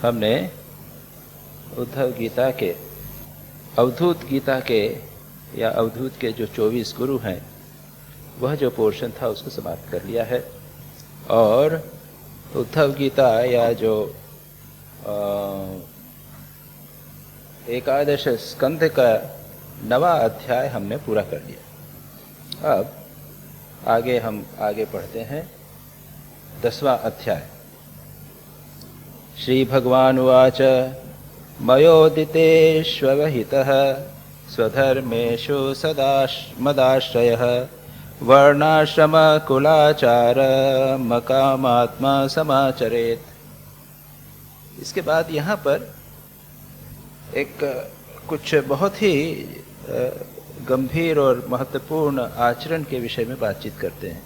हमने उद्धव गीता के, अवधूत गीता के या अवधूत के जो 24 गुरु हैं, वह जो पोर्शन था उसको समाप्त कर लिया है। और उद्धव गीता या जो एकादश स्कंध का 9वां अध्याय हमने पूरा कर लिया। अब आगे हम पढ़ते हैं 10वां अध्याय। श्री भगवान उवाच मयोदितेष्वहितः स्वधर्मेषु सदा मदाश्रयः वर्णाश्रमकुलाचारमकामात्मा समाचरेत्। इसके बाद यहाँ पर एक कुछ बहुत ही गंभीर और महत्वपूर्ण आचरण के विषय में बातचीत करते हैं।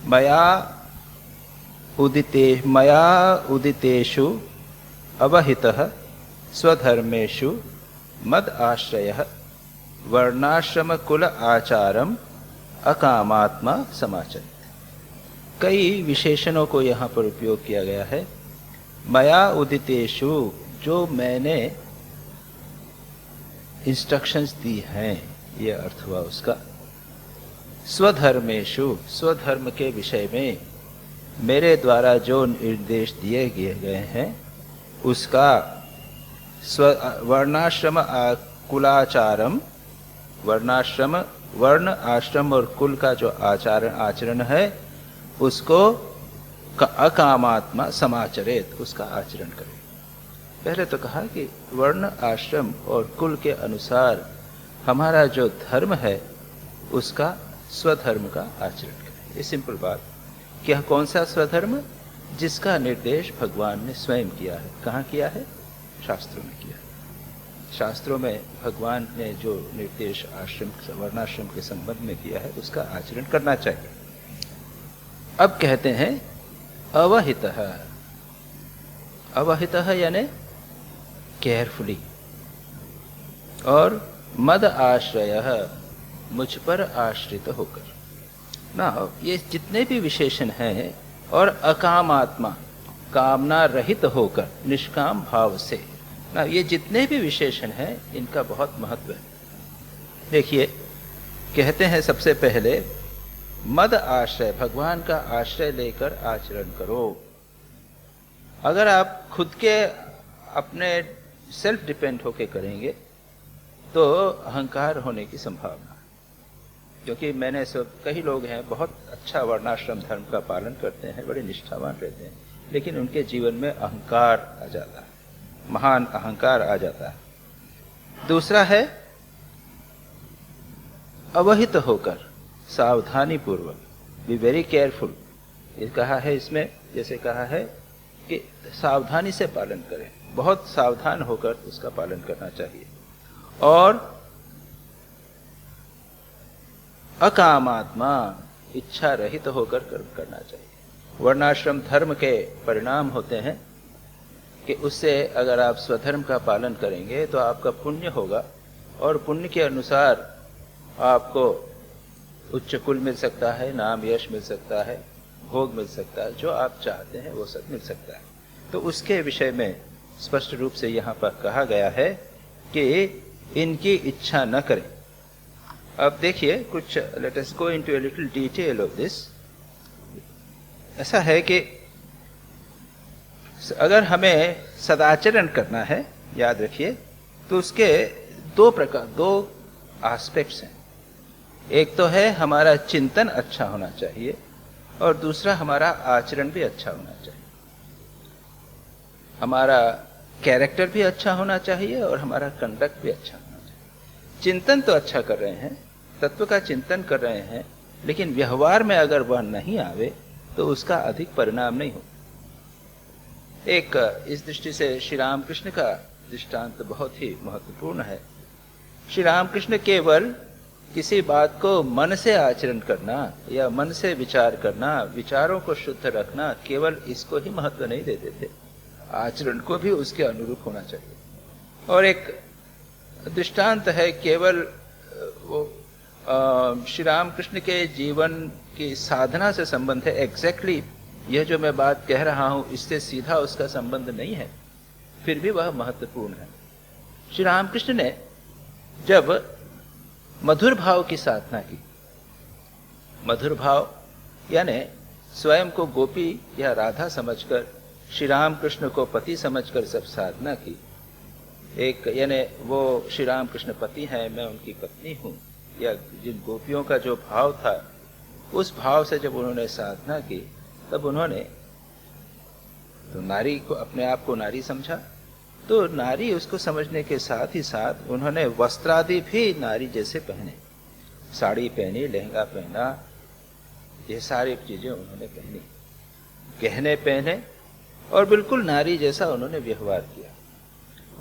मया उदितेषु अवहितः स्वधर्मेषु मद आश्रयः वर्णाश्रम कुल आचारम अकामात्मा समाचरित। कई विशेषणों को यहाँ पर उपयोग किया गया है। मया उदितेषु, जो मैंने इंस्ट्रक्शंस दी हैं, यह अर्थ हुआ उसका। स्वधर्मेषु, स्वधर्म के विषय में मेरे द्वारा जो निर्देश दिए गए हैं उसका वर्णाश्रम कुलाचारम, वर्णाश्रम, वर्ण आश्रम और कुल का जो आचरण है उसको अकामात्मा समाचरेत, उसका आचरण करें। पहले तो कहा कि वर्ण आश्रम और कुल के अनुसार हमारा जो धर्म है उसका स्वधर्म का आचरण करें। ये सिंपल बात। क्या कौन सा स्वधर्म? जिसका निर्देश भगवान ने स्वयं किया है। कहाँ किया है? शास्त्रों में किया है। शास्त्रों में भगवान ने जो निर्देश आश्रम, वर्णाश्रम के संबंध में किया है उसका आचरण करना चाहिए। अब कहते हैं अवहितः। अवहितः यानी केयरफुली, और मद आश्रयः, मुझ पर आश्रित होकर ना। ये जितने भी विशेषण हैं, और अकामात्मा, कामना रहित होकर, निष्काम भाव से ना, ये जितने भी विशेषण हैं इनका बहुत महत्व है। देखिए, कहते हैं सबसे पहले मद आश्रय, भगवान का आश्रय लेकर आचरण करो। अगर आप खुद के अपने सेल्फ डिपेंड होके करेंगे तो अहंकार होने की संभावना है। क्योंकि मैंने कई लोग हैं बहुत अच्छा वर्णाश्रम धर्म का पालन करते हैं, बड़े निष्ठावान रहते हैं, लेकिन उनके जीवन में अहंकार आ जाता है, महान अहंकार आ जाता है। दूसरा है अवहित होकर, सावधानी पूर्वक, बी वेरी केयरफुल। ये कहा है इसमें, जैसे कहा है कि सावधानी से पालन करें, बहुत सावधान होकर उसका पालन करना चाहिए। और अकामात्मा, इच्छा रहित होकर करना चाहिए। वर्णाश्रम धर्म के परिणाम होते हैं कि उससे अगर आप स्वधर्म का पालन करेंगे तो आपका पुण्य होगा, और पुण्य के अनुसार आपको उच्च कुल मिल सकता है, नाम यश मिल सकता है, भोग मिल सकता है, जो आप चाहते हैं वो सब मिल सकता है। तो उसके विषय में स्पष्ट रूप से यहाँ पर कहा गया है कि इनकी इच्छा न करें। अब देखिए कुछ, let us go into a little detail of this. ऐसा है कि अगर हमें सदाचरण करना है, याद रखिए, तो उसके दो एस्पेक्ट्स हैं। एक तो है हमारा चिंतन अच्छा होना चाहिए, और दूसरा हमारा आचरण भी अच्छा होना चाहिए। हमारा कैरेक्टर भी अच्छा होना चाहिए और हमारा कंडक्ट भी अच्छा होना चाहिए। चिंतन तो अच्छा कर रहे हैं, तत्व का चिंतन कर रहे हैं, लेकिन व्यवहार में अगर वह नहीं आवे तो उसका अधिक परिणाम नहीं हो। एक इस दृष्टि से श्री रामकृष्ण का दृष्टांत बहुत ही महत्वपूर्ण है। श्री रामकृष्ण केवल किसी बात को मन से आचरण करना या मन से विचार करना, विचारों को शुद्ध रखना, केवल इसको ही महत्व नहीं देते थे, आचरण को भी उसके अनुरूप होना चाहिए। और एक दृष्टांत है, केवल वो श्री रामकृष्ण के जीवन की साधना से संबंध है। एग्जैक्टली यह जो मैं बात कह रहा हूं इससे सीधा उसका संबंध नहीं है, फिर भी वह महत्वपूर्ण है। श्री रामकृष्ण ने जब मधुर भाव की साधना की, मधुर भाव यानी स्वयं को गोपी या राधा समझकर श्री रामकृष्ण को पति समझकर सब साधना की, एक यानी वो श्री रामकृष्ण पति हैं, मैं उनकी पत्नी हूँ, या जिन गोपियों का जो भाव था उस भाव से जब उन्होंने साधना की, तब उन्होंने तो नारी को, अपने आप को नारी समझा, तो नारी उसको समझने के साथ ही साथ उन्होंने वस्त्रादि भी नारी जैसे पहने, साड़ी पहनी, लहंगा पहना, ये सारी चीजें उन्होंने पहनी, गहने पहने और बिल्कुल नारी जैसा उन्होंने व्यवहार किया।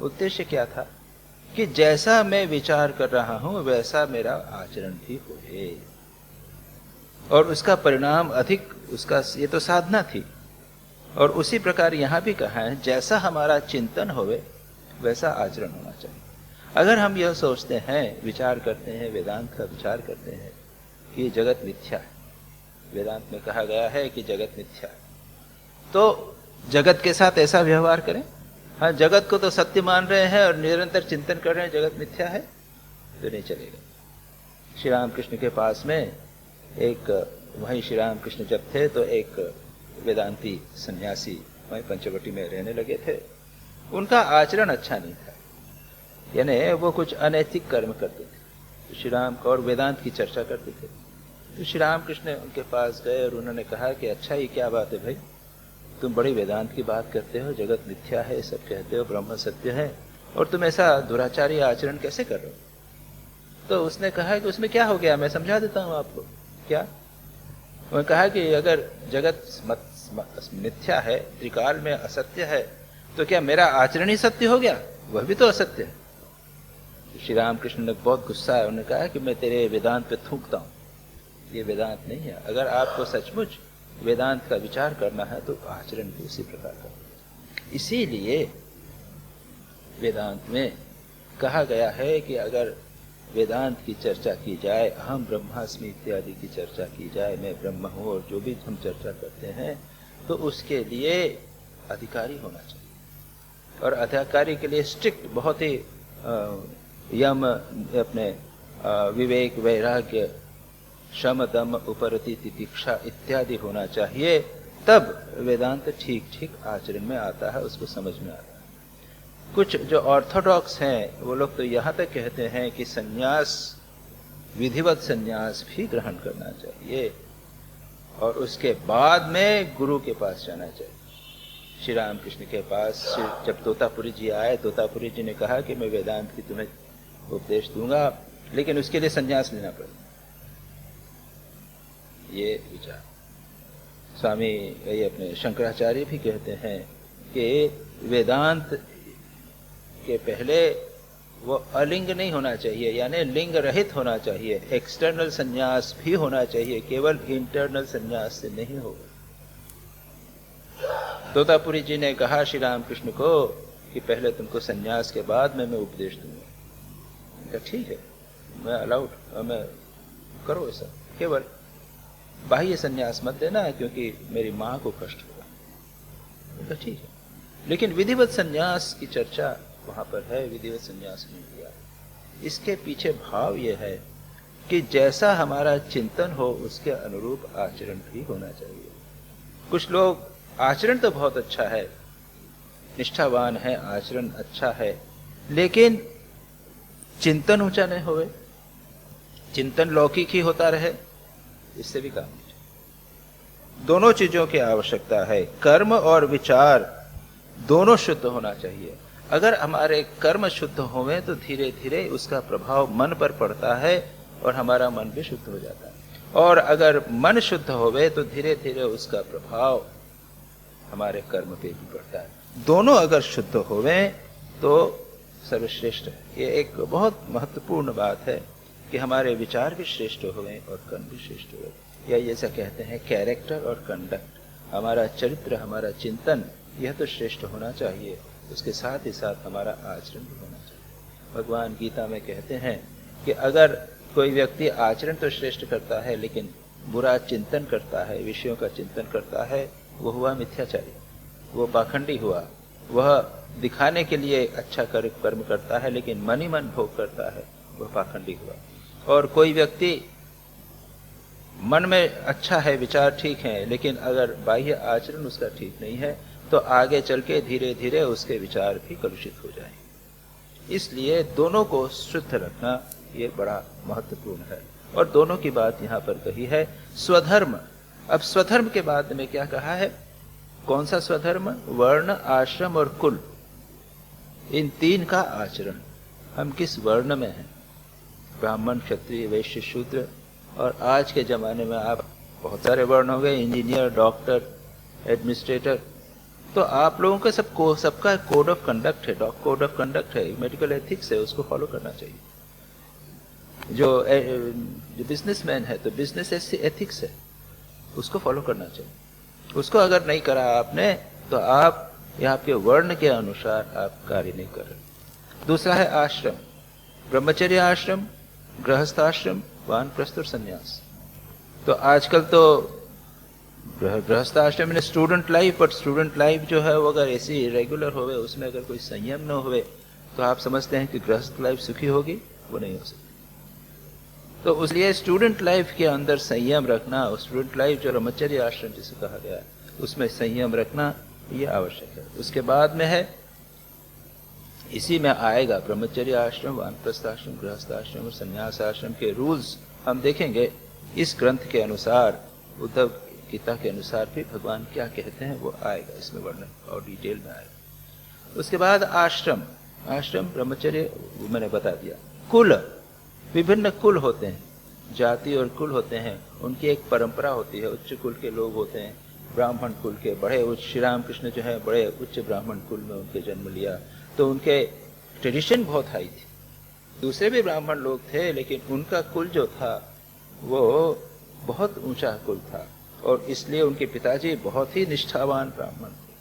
उद्देश्य क्या था कि जैसा मैं विचार कर रहा हूं वैसा मेरा आचरण भी होए, और उसका परिणाम अधिक, उसका ये तो साधना थी। और उसी प्रकार यहां भी कहा है जैसा हमारा चिंतन होवे वैसा आचरण होना चाहिए। अगर हम यह सोचते हैं, विचार करते हैं, वेदांत का विचार करते हैं कि जगत मिथ्या है, वेदांत में कहा गया है कि जगत मिथ्या है, तो जगत के साथ ऐसा व्यवहार करें। हाँ, जगत को तो सत्य मान रहे हैं और निरंतर चिंतन कर रहे हैं जगत मिथ्या है, तो नहीं चलेगा। श्री रामकृष्ण के पास में एक, वहीं श्री रामकृष्ण जब थे तो एक वेदांती सन्यासी वहीं पंचवटी में रहने लगे थे। उनका आचरण अच्छा नहीं था, यानी वो कुछ अनैतिक कर्म करते थे, तो श्री राम को और वेदांत की चर्चा करते थे। तो श्री रामकृष्ण उनके पास गए और उन्होंने कहा कि अच्छा, ये क्या बात है भाई, तुम बड़ी वेदांत की बात करते हो, जगत मिथ्या है सब कहते हो, ब्रह्म सत्य है, और तुम ऐसा दुराचारी आचरण कैसे कर रहे हो? तो उसने कहा कि उसमें क्या हो गया, मैं समझा देता हूं आपको। क्या? उन्होंने कहा कि अगर जगत मिथ्या है, त्रिकाल में असत्य है, तो क्या मेरा आचरण ही सत्य हो गया? वह भी तो असत्य है। श्री रामकृष्ण ने बहुत गुस्सा है, उन्होंने कहा कि मैं तेरे वेदांत पे थूकता हूं, ये वेदांत नहीं है। अगर आपको सचमुच वेदांत का विचार करना है तो आचरण भी उसी प्रकार का। इसीलिए वेदांत में कहा गया है कि अगर वेदांत की चर्चा की जाए, अहम ब्रह्मास्मि इत्यादि की चर्चा की जाए, मैं ब्रह्म हूँ, और जो भी हम चर्चा करते हैं, तो उसके लिए अधिकारी होना चाहिए। और अधिकारी के लिए स्ट्रिक्ट, बहुत ही यम, अपने विवेक, वैराग्य, शम, दम, उपरति, तितिक्षा इत्यादि होना चाहिए, तब वेदांत ठीक ठीक आचरण में आता है, उसको समझ में आता है। कुछ जो ऑर्थोडॉक्स हैं वो लोग तो यहाँ तक कहते हैं कि सन्यास, विधिवत सन्यास भी ग्रहण करना चाहिए और उसके बाद में गुरु के पास जाना चाहिए। श्री रामकृष्ण के पास जब तोतापुरी जी आए, तोतापुरी जी ने कहा कि मैं वेदांत की तुम्हें उपदेश दूंगा, लेकिन उसके लिए सन्यास लेना पड़ेगा। ये विचार स्वामी, ये अपने शंकराचार्य भी कहते हैं कि वेदांत के पहले वो अलिंग नहीं होना चाहिए, यानी लिंग रहित होना चाहिए, एक्सटर्नल संन्यास भी होना चाहिए, केवल इंटरनल संन्यास से नहीं होगा। तोतापुरी जी ने कहा श्री रामकृष्ण को कि पहले तुमको संन्यास के बाद मैं उपदेश दूंगा। ठीक है, मैं अलाउड, मैं करो ऐसा, केवल बाह्य संन्यास मत देना क्योंकि मेरी माँ को कष्ट होगा। ठीक है, लेकिन विधिवत संन्यास की चर्चा वहां पर है, विधिवत संन्यास नहीं किया। इसके पीछे भाव यह है कि जैसा हमारा चिंतन हो उसके अनुरूप आचरण भी होना चाहिए। कुछ लोग आचरण तो बहुत अच्छा है, निष्ठावान है, आचरण अच्छा है, लेकिन चिंतन ऊंचा नहीं होवे, चिंतन लौकिक ही होता रहे, इससे भी काम नहीं। दोनों चीजों की आवश्यकता है, कर्म और विचार दोनों शुद्ध होना चाहिए। अगर हमारे कर्म शुद्ध होवे तो धीरे धीरे उसका प्रभाव मन पर पड़ता है और हमारा मन भी शुद्ध हो जाता है, और अगर मन शुद्ध होवे तो धीरे धीरे उसका प्रभाव हमारे कर्म पे भी पड़ता है। दोनों अगर शुद्ध होवे तो सर्वश्रेष्ठ है। ये एक बहुत महत्वपूर्ण बात है कि हमारे विचार भी श्रेष्ठ होवे और कर्म भी श्रेष्ठ होवे, या जैसा कहते हैं कैरेक्टर और कंडक्ट, हमारा चरित्र, हमारा चिंतन, यह तो श्रेष्ठ होना चाहिए, उसके साथ ही साथ हमारा आचरण भी होना चाहिए। भगवान गीता में कहते हैं कि अगर कोई व्यक्ति आचरण तो श्रेष्ठ करता है लेकिन बुरा चिंतन करता है, विषयों का चिंतन करता है, वो हुआ मिथ्याचारी, वो पाखंडी हुआ, वह दिखाने के लिए अच्छा कर्म करता है, लेकिन मन ही मन भोग करता है, वह पाखंडी हुआ। और कोई व्यक्ति मन में अच्छा है, विचार ठीक है, लेकिन अगर बाह्य आचरण उसका ठीक नहीं है तो आगे चल के धीरे धीरे उसके विचार भी कलुषित हो जाएंगे। इसलिए दोनों को शुद्ध रखना ये बड़ा महत्वपूर्ण है। और दोनों की बात यहाँ पर कही है। स्वधर्म, अब स्वधर्म के बाद में क्या कहा है? कौन सा स्वधर्म? वर्ण, आश्रम और कुल, इन तीन का आचरण। हम किस वर्ण में हैं? ब्राह्मण, क्षत्रिय, वैश्य, शूद्र। और आज के जमाने में आप बहुत सारे वर्ण हो गए, इंजीनियर, डॉक्टर, एडमिनिस्ट्रेटर। तो आप लोगों का सबका कोड ऑफ कंडक्ट है, कोड ऑफ कंडक्ट है, मेडिकल एथिक्स है, उसको फॉलो करना चाहिए। जो बिजनेसमैन है तो बिजनेस एथिक्स है, उसको फॉलो करना चाहिए। उसको अगर नहीं करा आपने तो आप यहाँ के वर्ण के अनुसार आप कार्य नहीं कर रहे। दूसरा है आश्रम, ब्रह्मचर्य आश्रम, गृहस्थाश्रम, वानप्रस्थ और संन्यास। तो आजकल तो गृहस्थ आश्रम में student life, but student life जो है वो अगर ऐसी रेगुलर होवे, उसमें अगर कोई संयम न होवे तो आप समझते हैं कि गृहस्थ लाइफ सुखी होगी, वो नहीं हो सकती। तो इसलिए स्टूडेंट लाइफ के अंदर संयम रखना, स्टूडेंट लाइफ जो ब्रह्मचर्य आश्रम जिसे कहा गया है, उसमें संयम रखना ये आवश्यक है। उसके बाद में है, इसी में आएगा ब्रह्मचर्य आश्रम, वानप्रस्थ आश्रम, गृहस्थ आश्रम और संन्यास आश्रम के रूल्स हम देखेंगे। इस ग्रंथ के अनुसार, उद्धव गीता के अनुसार भी भगवान क्या कहते हैं वो आएगा, इसमें वर्णन और डिटेल में आएगा। उसके बाद आश्रम, आश्रम ब्रह्मचर्य मैंने बता दिया। कुल, विभिन्न कुल होते हैं, जाति और कुल होते हैं, उनकी एक परंपरा होती है। उच्च कुल के लोग होते हैं, ब्राह्मण कुल के बड़े उच्च, श्री राम कृष्ण जो है बड़े उच्च ब्राह्मण कुल में उनके जन्म लिया, तो उनके ट्रेडिशन बहुत हाई थी। दूसरे भी ब्राह्मण लोग थे, लेकिन उनका कुल जो था वो बहुत ऊंचा कुल था, और इसलिए उनके पिताजी बहुत ही निष्ठावान ब्राह्मण थे।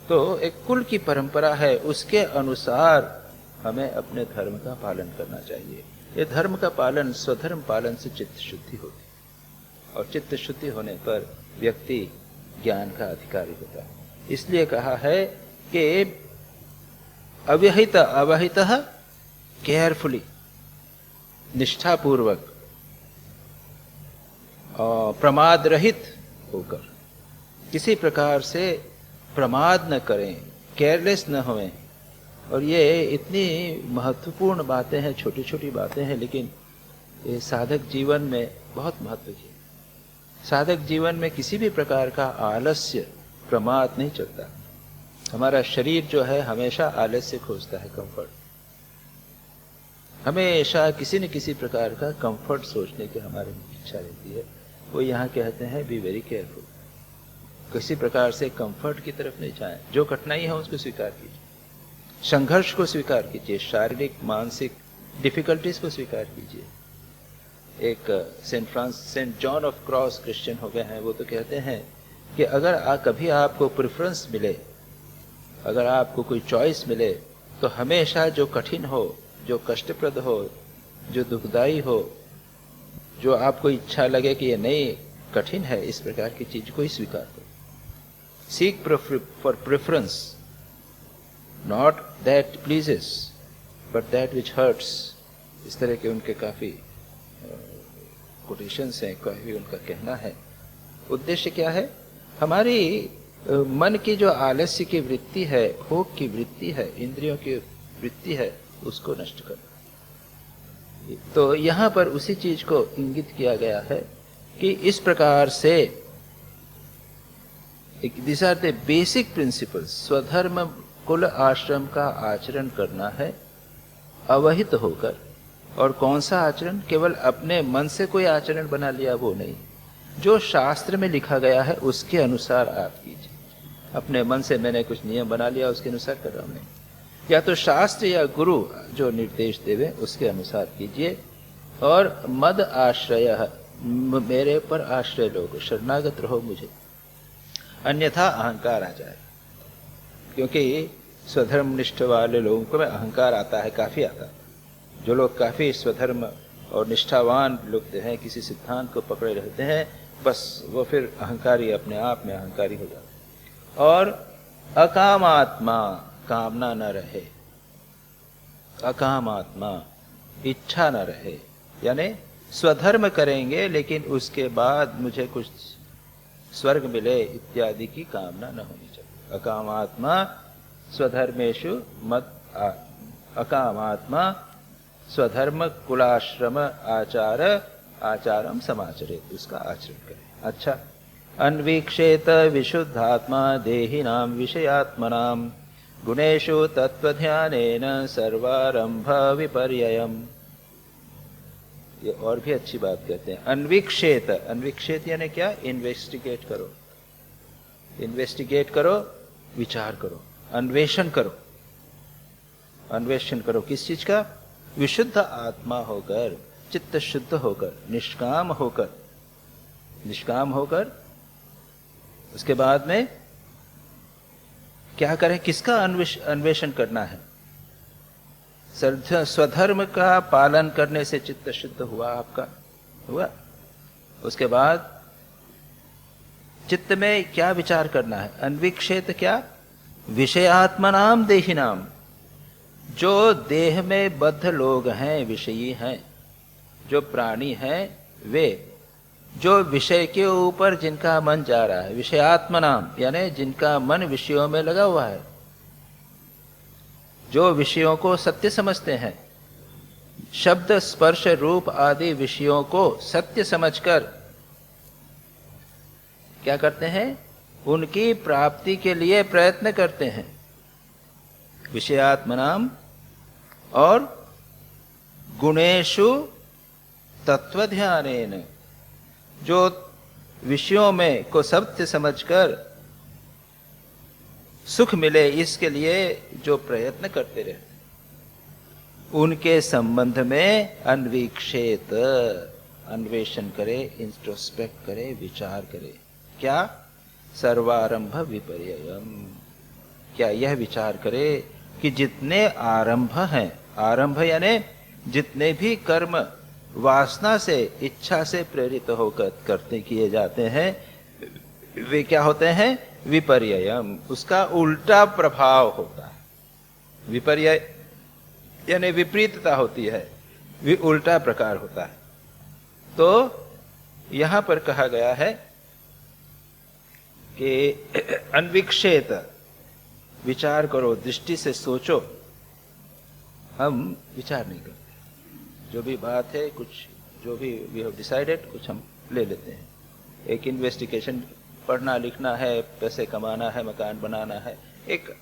तो एक कुल की परंपरा है, उसके अनुसार हमें अपने धर्म का पालन करना चाहिए। ये धर्म का पालन, स्वधर्म पालन से चित्त शुद्धि होती है, और चित्त शुद्धि होने पर व्यक्ति ज्ञान का अधिकारी होता है। इसलिए कहा है कि अव्यहित अवहितः केयरफुली, निष्ठापूर्वक और प्रमाद रहित होकर, किसी प्रकार से प्रमाद न करें, केयरलेस न होएं। और ये इतनी महत्वपूर्ण बातें हैं, छोटी छोटी बातें हैं, लेकिन ये साधक जीवन में बहुत महत्व की। साधक जीवन में किसी भी प्रकार का आलस्य, प्रमाद नहीं चलता। हमारा शरीर जो है हमेशा आलस्य खोजता है, कंफर्ट, हमेशा किसी न किसी प्रकार का कंफर्ट सोचने की हमारी इच्छा रहती है। वो यहाँ कहते हैं बी वेरी केयरफुल, किसी प्रकार से कंफर्ट की तरफ नहीं जाएं। जो कठिनाई है उसको स्वीकार कीजिए, संघर्ष को स्वीकार कीजिए, शारीरिक मानसिक डिफिकल्टीज को स्वीकार कीजिए। एक Saint John of Cross Christian हो गए हैं, वो तो कहते हैं कि अगर कभी आपको प्रेफरेंस मिले, अगर आपको कोई चॉइस मिले, तो हमेशा जो कठिन हो, जो कष्टप्रद हो, जो दुखदाई हो, जो आपको इच्छा लगे कि ये नहीं कठिन है, इस प्रकार की चीज को ही स्वीकार करो। Seek for preference, not that pleases but that which hurts. इस तरह के उनके काफी कोटेशंस हैं, काफी उनका कहना है। उद्देश्य क्या है? हमारी मन की जो आलस्य की वृत्ति है, भोग की वृत्ति है, इंद्रियों की वृत्ति है, उसको नष्ट करना। तो यहाँ पर उसी चीज को इंगित किया गया है कि इस प्रकार से this are the basic principles. स्वधर्म कुल आश्रम का आचरण करना है अवहित होकर। और कौन सा आचरण? केवल अपने मन से कोई आचरण बना लिया वो नहीं, जो शास्त्र में लिखा गया है उसके अनुसार आप कीजिए। अपने मन से मैंने कुछ नियम बना लिया उसके अनुसार कर रहा हूं नहीं, या तो शास्त्र या गुरु जो निर्देश देवे उसके अनुसार कीजिए। और मद आश्रय, मेरे पर आश्रय लो, शरणागत रहो मुझे, अन्यथा अहंकार आ जाए। क्योंकि स्वधर्म निष्ठ वाले लोगों को में अहंकार आता है, काफी आता है। जो लोग काफी स्वधर्म और निष्ठावान लोग हैं, किसी सिद्धांत को पकड़े रहते हैं, बस वो फिर अहंकारी, अपने आप में अहंकारी हो जाते हैं। और अकामात्मा, कामना न रहे, अकामात्मा, इच्छा न रहे, यानी स्वधर्म करेंगे लेकिन उसके बाद मुझे कुछ स्वर्ग मिले इत्यादि की कामना न होनी चाहिए। अकामात्मा स्वधर्मेषु मत अकामात्मा स्वधर्म कुलाश्रम आचारम समाचरेत्, उसका आचरण करें। अच्छा, अन्वीक्षेत विशुद्धात्मा देहिनां विषयात्मनां गुणेषु तत्वध्यानेन सर्वारंभ विपर्ययम्। ये और भी अच्छी बात कहते हैं। अन्वीक्षेत, अन्वीक्षेत यानी क्या? इन्वेस्टिगेट करो, इन्वेस्टिगेट करो, विचार करो, अन्वेषण करो। अन्वेषण करो किस चीज का? विशुद्ध आत्मा होकर, चित्त शुद्ध होकर, निष्काम होकर, निष्काम होकर। उसके बाद में क्या करें? किसका अन्वेषण करना है? स्वधर्म का पालन करने से चित्त शुद्ध हुआ, आपका हुआ। उसके बाद चित्त में क्या विचार करना है? अन्वीक्षेत क्या? विषयात्मनाम देहिनाम, जो देह में बद्ध लोग हैं, विषयी हैं, जो प्राणी हैं, वे जो विषय के ऊपर जिनका मन जा रहा है, विषयात्मनाम यानी जिनका मन विषयों में लगा हुआ है, जो विषयों को सत्य समझते हैं, शब्द स्पर्श रूप आदि विषयों को सत्य समझकर क्या करते हैं? उनकी प्राप्ति के लिए प्रयत्न करते हैं। विषयात्मनाम और गुणेषु तत्वध्यानेन, जो विषयों में को सत्य समझकर सुख मिले इसके लिए जो प्रयत्न करते रहते, उनके संबंध में अन्वीक्षेत, अन्वेषण करे, इंट्रोस्पेक्ट करे, विचार करे। क्या? सर्वारंभ विपर्ययम्, क्या यह विचार करे कि जितने आरंभ हैं, आरंभ यानी जितने भी कर्म वासना से, इच्छा से प्रेरित होकर करते किए जाते हैं, वे क्या होते हैं? विपर्ययम्, उसका उल्टा प्रभाव होता है। विपर्यय यानी विपरीतता होती है, उल्टा प्रकार होता है। तो यहां पर कहा गया है कि अन्वीक्षेत, विचार करो, दृष्टि से सोचो। हम विचार नहीं करते, जो भी बात है, कुछ जो भी वी हैव डिसाइडेड, कुछ हम ले लेते हैं। एक इन्वेस्टिगेशन, पढ़ना लिखना है, पैसे कमाना है, मकान बनाना है, एक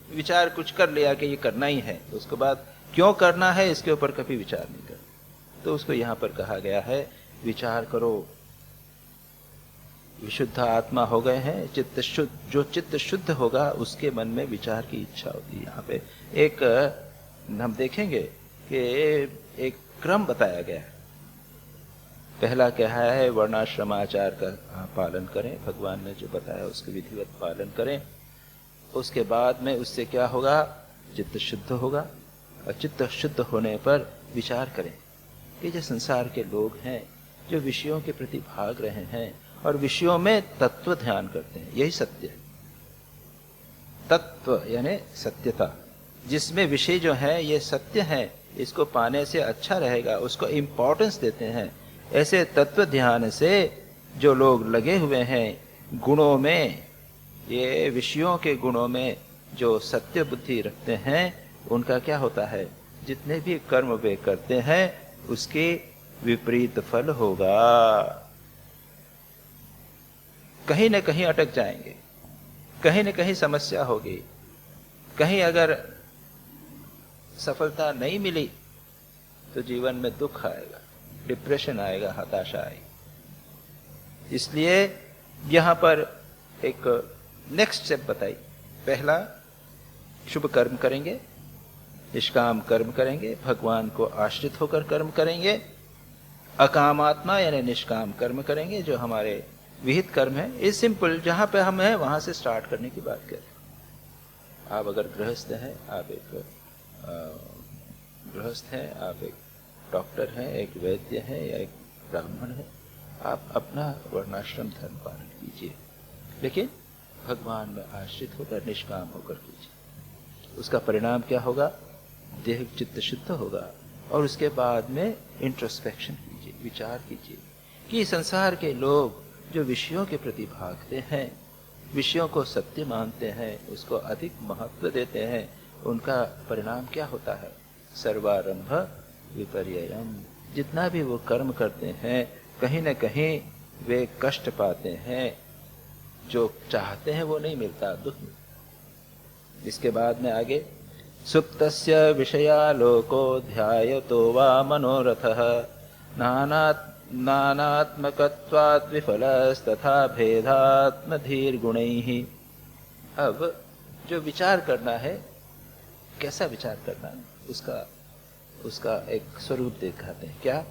विचार कुछ कर लिया कि ये करना ही है, तो उसके बाद क्यों करना है इसके ऊपर कभी विचार नहीं करते। तो उसको यहां पर कहा गया है विचार करो। विशुद्ध आत्मा हो गए हैं, चित्त शुद्ध, जो चित्त शुद्ध होगा उसके मन में विचार की इच्छा होती है। यहाँ पे एक हम देखेंगे कि एक क्रम बताया गया है। पहला क्या है? वर्णाश्रमाचार का पालन करें, भगवान ने जो बताया उसके विधिवत पालन करें। उसके बाद में उससे क्या होगा? चित्त शुद्ध होगा, और चित्त शुद्ध होने पर विचार करें कि जो संसार के लोग हैं, जो विषयों के प्रति भाग रहे हैं और विषयों में तत्व ध्यान करते हैं, यही सत्य है। तत्व यानी सत्यता, जिसमें विषय जो है ये सत्य है, इसको पाने से अच्छा रहेगा, उसको इंपॉर्टेंस देते हैं। ऐसे तत्व ध्यान से जो लोग लगे हुए हैं गुणों में, ये विषयों के गुणों में जो सत्य बुद्धि रखते हैं, उनका क्या होता है? जितने भी कर्म वे करते हैं उसके विपरीत फल होगा। कहीं न कहीं अटक जाएंगे, कहीं न कहीं समस्या होगी, कहीं अगर सफलता नहीं मिली तो जीवन में दुख आएगा, डिप्रेशन आएगा, हताशा आएगी। इसलिए यहां पर एक नेक्स्ट स्टेप बताई। पहला, शुभ कर्म करेंगे, निष्काम कर्म करेंगे, भगवान को आश्रित होकर कर्म करेंगे, अकामात्मा यानी निष्काम कर्म करेंगे, जो हमारे विहित कर्म है। इस सिंपल, जहां पे हम हैं वहां से स्टार्ट करने की बात करें। आप अगर गृहस्थ हैं, आप एक गृहस्थ हैं, आप एक डॉक्टर हैं, एक वैद्य हैं या एक ब्राह्मण है, आप अपना वर्णाश्रम धर्म पालन कीजिए, लेकिन भगवान में आश्रित होकर निष्काम होकर कीजिए। उसका परिणाम क्या होगा? देह चित्त शुद्ध होगा। और उसके बाद में इंट्रोस्पेक्शन कीजिए, विचार कीजिए कि संसार के लोग जो विषयों के प्रति भागते हैं, विषयों को सत्य मानते हैं, उसको अधिक महत्व देते हैं, उनका परिणाम क्या होता है? सर्वारंभ विपर्ययम्। जितना भी वो कर्म करते हैं कहीं न कहीं वे कष्ट पाते हैं, जो चाहते हैं वो नहीं मिलता, दुख मिलता। इसके बाद में आगे सुप्तस्य विषयालोको ध्यायतो वा मनोरथः नानात्मकत्वात् विफलस्तथा भेदात्मधीर्गुणैः। अब जो विचार करना है, कैसा विचार करना है, उसका एक स्वरूप दिखाते हैं। क्या?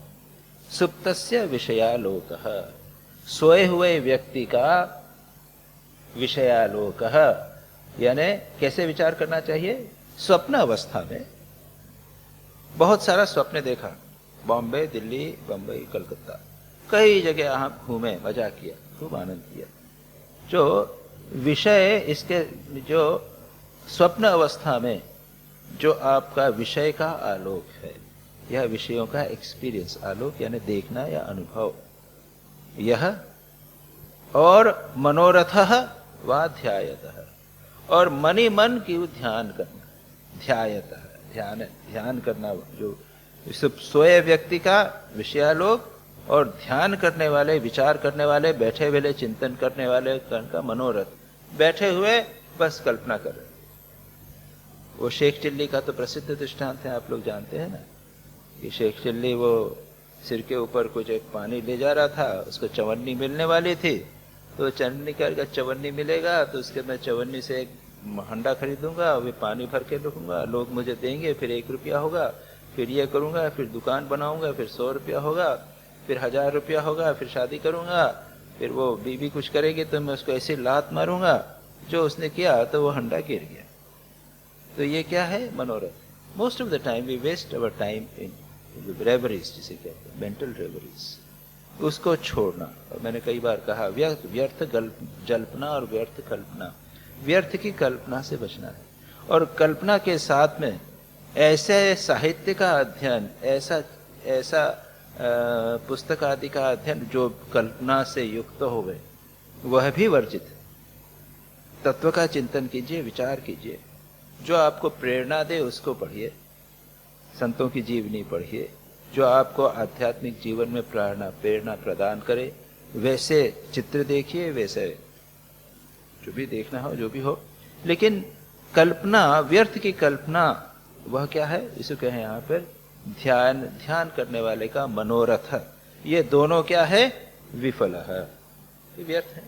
सुप्तस्य विषयालोकः, सोए हुए व्यक्ति का विषयालोकः, यानी कैसे विचार करना चाहिए? स्वप्न अवस्था में बहुत सारा स्वप्न देखा, बॉम्बे, दिल्ली, बम्बई, कलकत्ता, कई जगह आप घूमे, मजा किया, खूब आनंद किया। जो विषय, इसके जो स्वप्न अवस्था में जो आपका विषय का आलोक है, यह विषयों का एक्सपीरियंस, आलोक यानी देखना या अनुभव, यह और मनोरथः वा ध्यायतः, और मनि मन की ध्यान करना, ध्यायतः ध्यान करना, जो सोए व्यक्ति का विषयालोक और ध्यान करने वाले, विचार करने वाले, बैठे हुए चिंतन करने वाले का मनोरथ, बैठे हुए बस कल्पना कर रहे। वो शेख चिल्ली का तो प्रसिद्ध दृष्टांत है, आप लोग जानते हैं ना, कि शेख चिल्ली वो सिर के ऊपर कुछ एक पानी ले जा रहा था, उसको चवन्नी मिलने वाली थी, तो चवन्नी का चवन्नी मिलेगा तो उसके मैं चवन्नी से एक हंडा खरीदूंगा, वे पानी भर के रखूंगा, लोग मुझे देंगे, फिर 1 रुपया होगा, फिर ये करूंगा, फिर दुकान बनाऊंगा, फिर 100 रुपया होगा, फिर 1000 रुपया होगा, फिर शादी करूंगा, फिर वो बीवी कुछ करेगी तो मैं उसको ऐसे लात मारूंगा। जो उसने किया तो वो हंडा गिर गया। तो ये क्या है? मनोरथ। Most of the time we waste our time in reveries, जिसे कहते हैं मेंटल रेवरीज। उसको छोड़ना। और मैंने कई बार कहा, व्यर्थ जल्पना और व्यर्थ कल्पना, व्यर्थ की कल्पना से बचना है। और कल्पना के साथ में ऐसे साहित्य का अध्ययन, ऐसा पुस्तक आदि का अध्ययन जो कल्पना से युक्त हो गए, वह भी वर्जित। तत्व का चिंतन कीजिए, विचार कीजिए, जो आपको प्रेरणा दे उसको पढ़िए, संतों की जीवनी पढ़िए, जो आपको आध्यात्मिक जीवन में प्रेरणा प्रदान करे, वैसे चित्र देखिए, वैसे जो भी देखना हो, जो भी हो। लेकिन कल्पना, व्यर्थ की कल्पना, वह क्या है? इसे कहें यहाँ पर ध्यान करने वाले का मनोरथ। ये दोनों क्या है? विफल है, ये व्यर्थ है,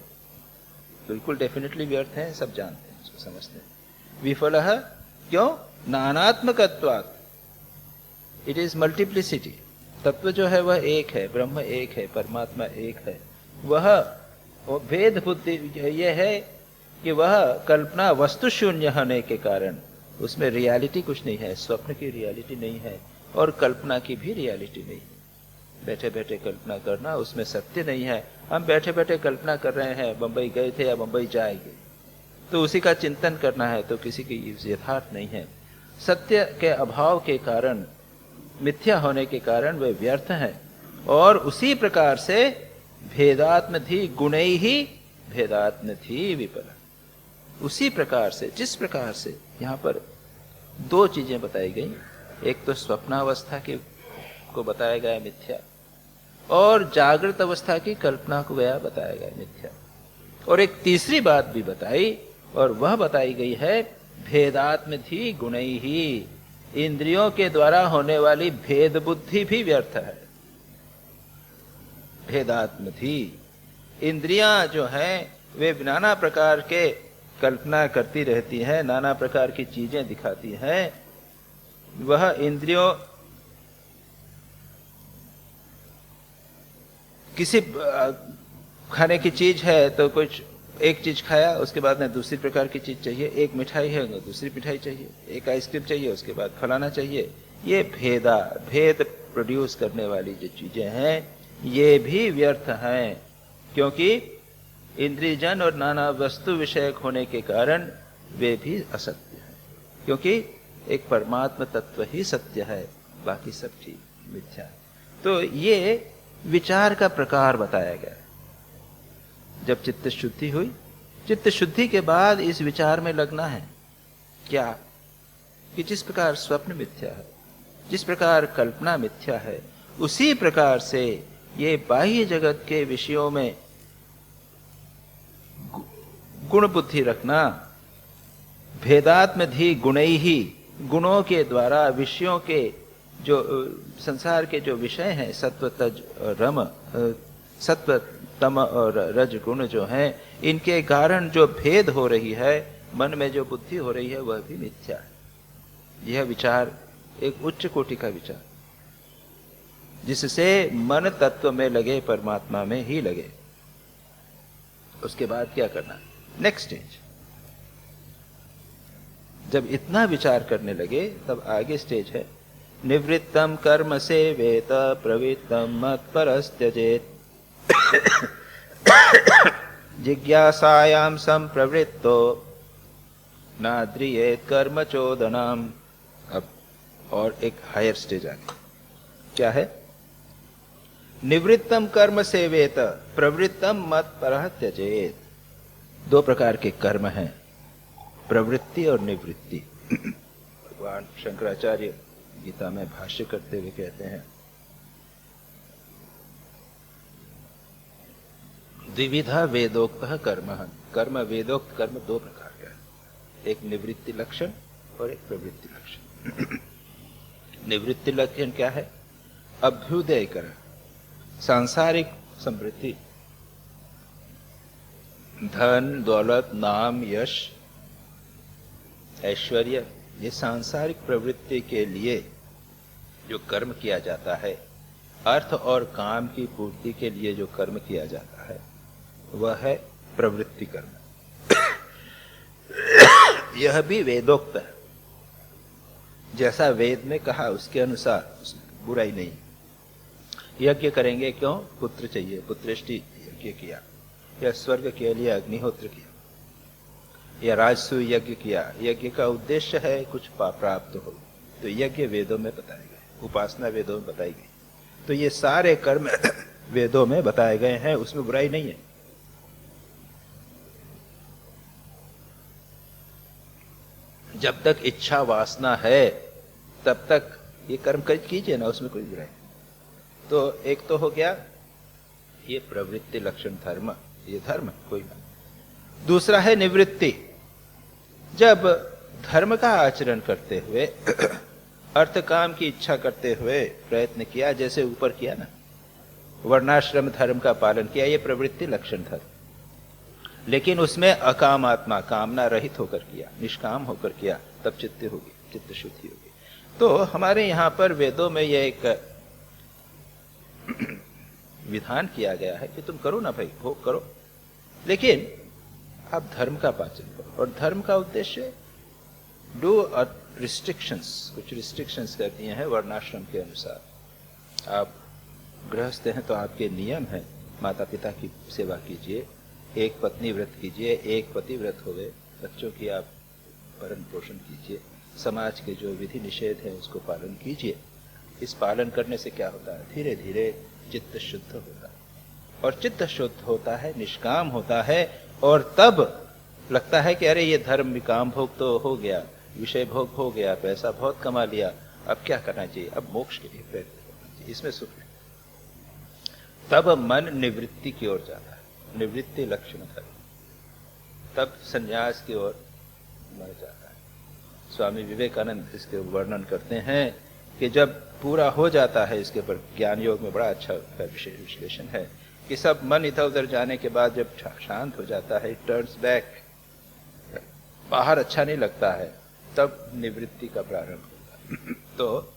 बिल्कुल डेफिनेटली व्यर्थ है, सब जानते हैं, इसको समझते हैं। विफल है क्यों? नानात्मकत्वात्, इट इज मल्टीप्लिसिटी। तत्व जो है वह एक है, ब्रह्म एक है, परमात्मा एक है। वह भेद बुद्धि यह है कि वह कल्पना वस्तु शून्य होने के कारण उसमें रियलिटी कुछ नहीं है, स्वप्न की रियलिटी नहीं है और कल्पना की भी रियलिटी नहीं है। बैठे बैठे कल्पना करना, उसमें सत्य नहीं है। हम बैठे बैठे कल्पना कर रहे हैं, बंबई गए थे या बंबई जाएंगे, तो उसी का चिंतन करना है, तो किसी की यथार्थ नहीं है। सत्य के अभाव के कारण, मिथ्या होने के कारण वे व्यर्थ हैं। और उसी प्रकार से भेदात्म थी गुणै ही भेदात्म थी विफल। उसी प्रकार से, जिस प्रकार से यहाँ पर 2 चीजें बताई गई, एक तो स्वप्नावस्था को बताया गया मिथ्या, और जागृत अवस्था की कल्पना को गया बताया गया मिथ्या। और एक तीसरी बात भी बताई, और वह बताई गई है भेदात्म थी गुणै ही। इंद्रियों के द्वारा होने वाली भेद बुद्धि भी व्यर्थ है। भेदात्म थी, इंद्रियां जो हैं वे नाना प्रकार के कल्पना करती रहती हैं, नाना प्रकार की चीजें दिखाती हैं। वह इंद्रियों किसी खाने की चीज है तो कुछ एक चीज खाया, उसके बाद में दूसरी प्रकार की चीज चाहिए, एक मिठाई है तो दूसरी मिठाई चाहिए, एक आइसक्रीम चाहिए उसके बाद फलाना चाहिए। ये भेद प्रोड्यूस करने वाली जो चीजें हैं ये भी व्यर्थ हैं, क्योंकि इंद्रियजन और नाना वस्तु विषयक होने के कारण वे भी असत्य हैं, क्योंकि एक परमात्मा तत्व ही सत्य है, बाकी सब ठीक मिथ्या है। तो ये विचार का प्रकार बताया गया। जब चित्त शुद्धि हुई, चित्त शुद्धि के बाद इस विचार में लगना है क्या कि जिस प्रकार स्वप्न मिथ्या है, जिस प्रकार कल्पना मिथ्या है, उसी प्रकार से ये बाह्य जगत के विषयों में गुण बुद्धि रखना, भेदात्मधि गुणैहि, गुणों के द्वारा विषयों के जो संसार के जो विषय हैं, सत्व तज रम, सत्व तम और रज गुण जो हैं, इनके कारण जो भेद हो रही है, मन में जो बुद्धि हो रही है, वह भी मिथ्या है। यह विचार एक उच्च कोटि का विचार, जिससे मन तत्व में लगे, परमात्मा में ही लगे। उसके बाद क्या करना, नेक्स्ट स्टेज। जब इतना विचार करने लगे तब आगे स्टेज है निवृत्तम कर्म सेवेत प्रवृत्तम मत्परस्त्यजेत जिज्ञासायां संप्रवृत्तो नाद्रियेत कर्म चोदनाम। अब और एक हायर स्टेज आ गया, क्या है, निवृत्तम कर्म सेवेत प्रवृत्तम मत्परः त्यजेत। दो प्रकार के कर्म हैं, प्रवृत्ति और निवृत्ति। भगवान शंकराचार्य गीता में भाष्य करते हुए कहते हैं, द्विविधा वेदोक्त कर्म। कर्म, वेदोक्त कर्म दो प्रकार का है, एक निवृत्ति लक्षण और एक प्रवृत्ति लक्षण। निवृत्ति लक्षण क्या है, अभ्युदय कर, सांसारिक समृद्धि, धन दौलत नाम यश ऐश्वर्य, ये सांसारिक प्रवृत्ति के लिए जो कर्म किया जाता है, अर्थ और काम की पूर्ति के लिए जो कर्म किया जाता है, वह है प्रवृत्ति कर्म। यह भी वेदोक्त है, जैसा वेद में कहा उसके अनुसार, बुराई नहीं। यज्ञ करेंगे क्यों, पुत्र चाहिए, पुत्रेष्टि यज्ञ किया, या स्वर्ग के लिए अग्निहोत्र किया, या राजसूय यज्ञ किया, यज्ञ का उद्देश्य है कुछ प्राप्त हो, तो यज्ञ वेदों में बताए गए, उपासना वेदों में बताई गई। तो ये सारे कर्म वेदों में बताए गए हैं, उसमें बुराई नहीं है। जब तक इच्छा वासना है तब तक ये कर्म कीजिए ना, उसमें कोई बुराई नहीं। तो एक तो हो गया ये प्रवृत्ति लक्षण धर्म, ये धर्म कोई बात। दूसरा है निवृत्ति, जब धर्म का आचरण करते हुए अर्थ काम की इच्छा करते हुए प्रयत्न किया, जैसे ऊपर किया ना, वर्णाश्रम धर्म का पालन किया, ये प्रवृत्ति लक्षण धर्म। लेकिन उसमें अकाम आत्मा, कामना रहित होकर किया, निष्काम होकर किया, तब चित्त होगी, चित्त शुद्धि होगी। तो हमारे यहाँ पर वेदों में यह एक विधान किया गया है कि तुम करो ना भाई, भोग करो, लेकिन आप धर्म का पालन करो। और धर्म का उद्देश्य डू रिस्ट्रिक्शंस, कुछ रिस्ट्रिक्शंस कर दिए हैं वर्णाश्रम के अनुसार। आप गृहस्थ हैं तो आपके नियम है, माता पिता की सेवा कीजिए, एक पत्नी व्रत कीजिए, एक पति व्रत हो गए, बच्चों की आप भरण पोषण कीजिए, समाज के जो विधि निषेध है उसको पालन कीजिए। इस पालन करने से क्या होता है, धीरे धीरे चित्त शुद्ध होता है, और चित्त शुद्ध होता है, निष्काम होता है, और तब लगता है कि अरे ये धर्म विकाम भोग तो हो गया, विषय भोग हो गया, पैसा बहुत कमा लिया, अब क्या करना चाहिए, अब मोक्ष के लिए प्रयत्न करना चाहिए, इसमें सुख है। तब मन निवृत्ति की ओर जाता है, निवृत्ति लक्षण धर्म, तब संन्यास की ओर मन जाता है। स्वामी विवेकानंद इसके वर्णन करते हैं कि जब पूरा हो जाता है, इसके ऊपर ज्ञान योग में बड़ा अच्छा विश्लेषण है कि सब मन इधर उधर जाने के बाद जब शांत हो जाता है, टर्न्स बैक, बाहर अच्छा नहीं लगता है, तब निवृत्ति का प्रारंभ होता है। तो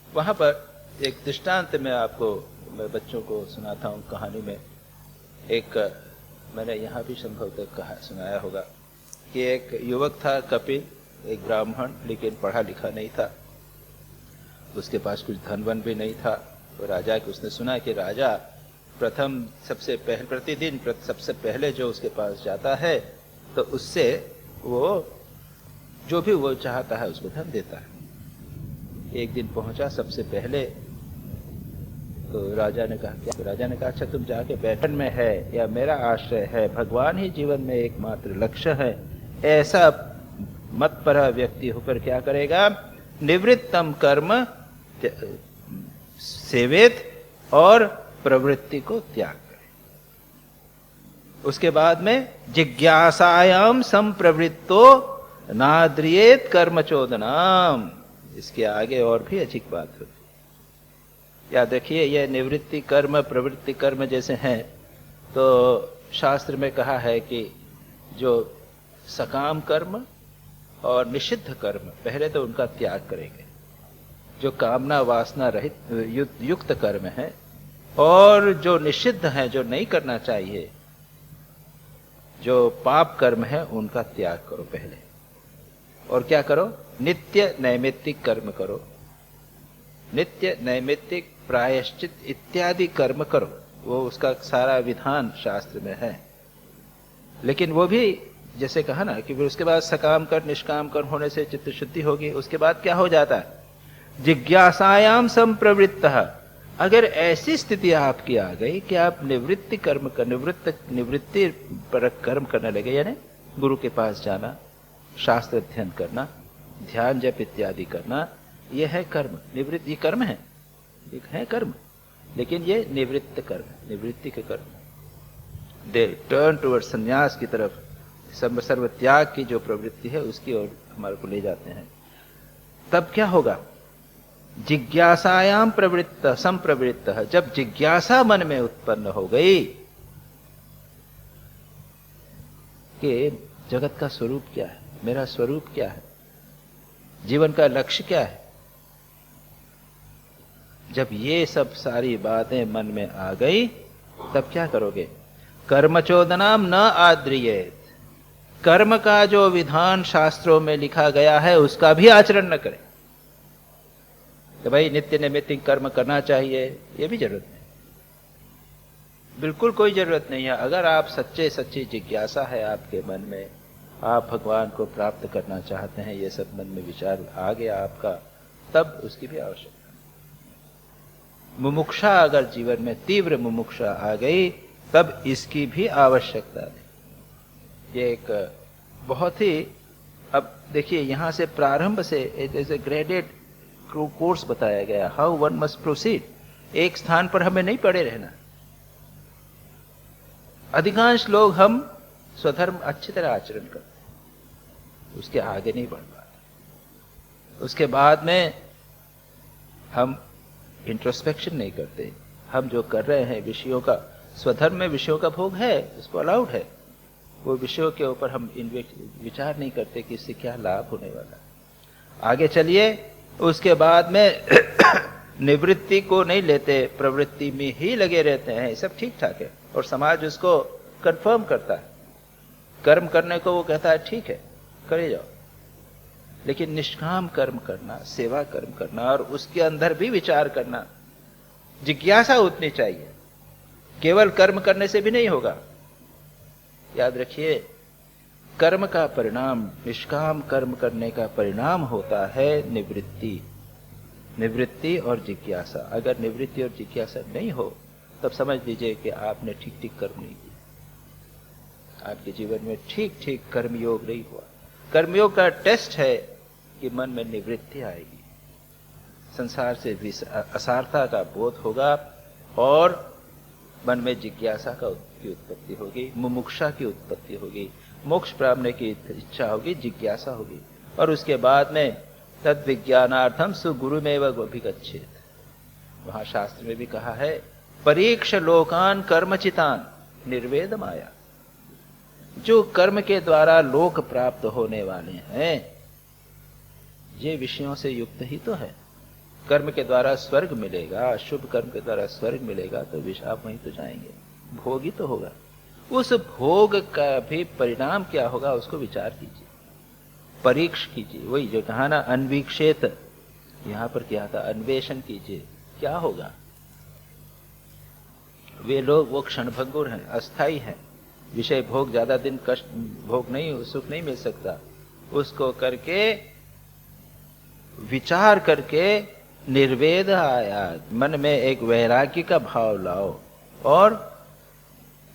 वहां पर एक दृष्टांत में आपको, मैं बच्चों को सुनाता हूँ कहानी में। एक मैंने यहाँ भी संभवतः सुनाया होगा कि एक युवक था कपिल, एक ब्राह्मण, लेकिन पढ़ा लिखा नहीं था, उसके पास कुछ धन वन भी नहीं था। तो राजा के उसने सुना कि राजा प्रथम सबसे पहले प्रतिदिन सबसे पहले जो उसके पास जाता है तो उससे वो जो भी वो चाहता है उसको धन देता है। एक दिन पहुंचा सबसे पहले, तो राजा ने कहा क्या? तो राजा ने कहा अच्छा तुम जाके बैठन में है या मेरा आश्रय है, भगवान ही जीवन में एकमात्र लक्ष्य है, ऐसा मत पर व्यक्ति होकर क्या करेगा? निवृत्तम कर्म सेवेत और प्रवृत्ति को त्याग करे। उसके बाद में जिज्ञासायाम संप्रवृत्तो नाद्रियेत कर्मचोदनाम। इसके आगे और भी अधिक बात होती। याद रखिए, यह निवृत्ति कर्म प्रवृत्ति कर्म जैसे हैं, तो शास्त्र में कहा है कि जो सकाम कर्म और निषिद्ध कर्म पहले तो उनका त्याग करेंगे। जो कामना वासना रहित युक्त कर्म है और जो निषिद्ध है, जो नहीं करना चाहिए, जो पाप कर्म है, उनका त्याग करो पहले। और क्या करो? नित्य नैमित्तिक कर्म करो, नित्य नैमित्तिक प्रायश्चित इत्यादि कर्म करो। वो उसका सारा विधान शास्त्र में है। लेकिन वो भी जैसे कहा ना कि फिर उसके बाद सकाम कर निष्काम कर्म होने से चित्त शुद्धि होगी। उसके बाद क्या हो जाता है? जिज्ञासायाम संप्रवृत्तः। अगर ऐसी स्थिति आपकी आ गई कि आप निवृत्ति कर्म कर निवृत्ति पर कर्म करने लगे, यानी गुरु के पास जाना, शास्त्र अध्ययन करना, ध्यान जप इत्यादि करना, यह है कर्म। निवृत्ति ये कर्म है, एक है कर्म, लेकिन ये निवृत्त कर्म, निवृत्ति के कर्म। दे टर्न टुवर्ड संन्यास की तरफ, सर्व त्याग की जो प्रवृत्ति है उसकी ओर हमारे को ले जाते हैं। तब क्या होगा? जिज्ञासायाम प्रवृत्त संप्रवृत्त। जब जिज्ञासा मन में उत्पन्न हो गई कि जगत का स्वरूप क्या है, मेरा स्वरूप क्या है, जीवन का लक्ष्य क्या है, जब ये सब सारी बातें मन में आ गई, तब क्या करोगे? कर्मचोदनाम न आद्रियेत। कर्म का जो विधान शास्त्रों में लिखा गया है उसका भी आचरण न करें। तो भाई नित्य नैमित्तिक कर्म करना चाहिए, ये भी जरूरत नहीं, बिल्कुल कोई जरूरत नहीं है। अगर आप सच्ची जिज्ञासा है आपके मन में, आप भगवान को प्राप्त करना चाहते हैं, ये सब मन में विचार आ गया आपका, तब उसकी भी आवश्यकता। मुमुक्षा अगर जीवन में तीव्र मुमुक्षा आ गई, तब इसकी भी आवश्यकता नहीं। ये एक बहुत ही, अब देखिए यहां से प्रारंभ से जैसे ग्रेडेड कोर्स बताया गया, हाउ वन मस्ट प्रोसीड। एक स्थान पर हमें नहीं पड़े रहना। अधिकांश लोग हम स्वधर्म अच्छी तरह आचरण करते हैं, उसके आगे नहीं बढ़ पाते। उसके बाद में हम इंट्रोस्पेक्शन नहीं करते। हम जो कर रहे हैं विषयों का, स्वधर्म में विषयों का भोग है, उसको अलाउड है, वो विषयों के ऊपर हम विचार नहीं करते कि इससे क्या लाभ होने वाला। आगे चलिए, उसके बाद में निवृत्ति को नहीं लेते, प्रवृत्ति में ही लगे रहते हैं, सब ठीक ठाक है और समाज उसको कंफर्म करता है। कर्म करने को वो कहता है ठीक है करे जाओ, लेकिन निष्काम कर्म करना, सेवा कर्म करना और उसके अंदर भी विचार करना, जिज्ञासा उतनी चाहिए। केवल कर्म करने से भी नहीं होगा। याद रखिए, कर्म का परिणाम, निष्काम कर्म करने का परिणाम होता है निवृत्ति, निवृत्ति और जिज्ञासा। अगर निवृत्ति और जिज्ञासा नहीं हो, तब समझ लीजिए कि आपने ठीक ठीक कर्म नहीं किया, आपके जीवन में ठीक ठीक कर्मयोग नहीं हुआ। कर्मयोग का टेस्ट है कि मन में निवृत्ति आएगी, संसार से असारता का बोध होगा और मन में जिज्ञासा की उत्पत्ति होगी, मुमुक्षा की उत्पत्ति होगी, मोक्ष प्राप्त की इच्छा होगी, जिज्ञासा होगी। और उसके बाद में तद विज्ञानार्थम सुगुरुमेव अभिगच्छेत। वहां शास्त्र में भी कहा है, परीक्ष लोकान कर्मचितान निर्वेद माया। जो कर्म के द्वारा लोक प्राप्त होने वाले हैं, ये विषयों से युक्त ही तो है। कर्म के द्वारा स्वर्ग मिलेगा, शुभ कर्म के द्वारा स्वर्ग मिलेगा, तो आप वहीं तो जाएंगे, भोग ही तो होगा। उस भोग का भी परिणाम क्या होगा उसको विचार कीजिए, परीक्ष कीजिए। वही जो कहा ना अन्वीक्षेत, यहां पर क्या था, अन्वेषण कीजिए, क्या होगा। वे लोग वो क्षणभंगुर हैं, अस्थाई हैं। विषय भोग ज्यादा दिन कष्ट भोग नहीं, सुख नहीं मिल सकता। उसको करके विचार करके निर्वेद आया, मन में एक वैराग्य का भाव लाओ और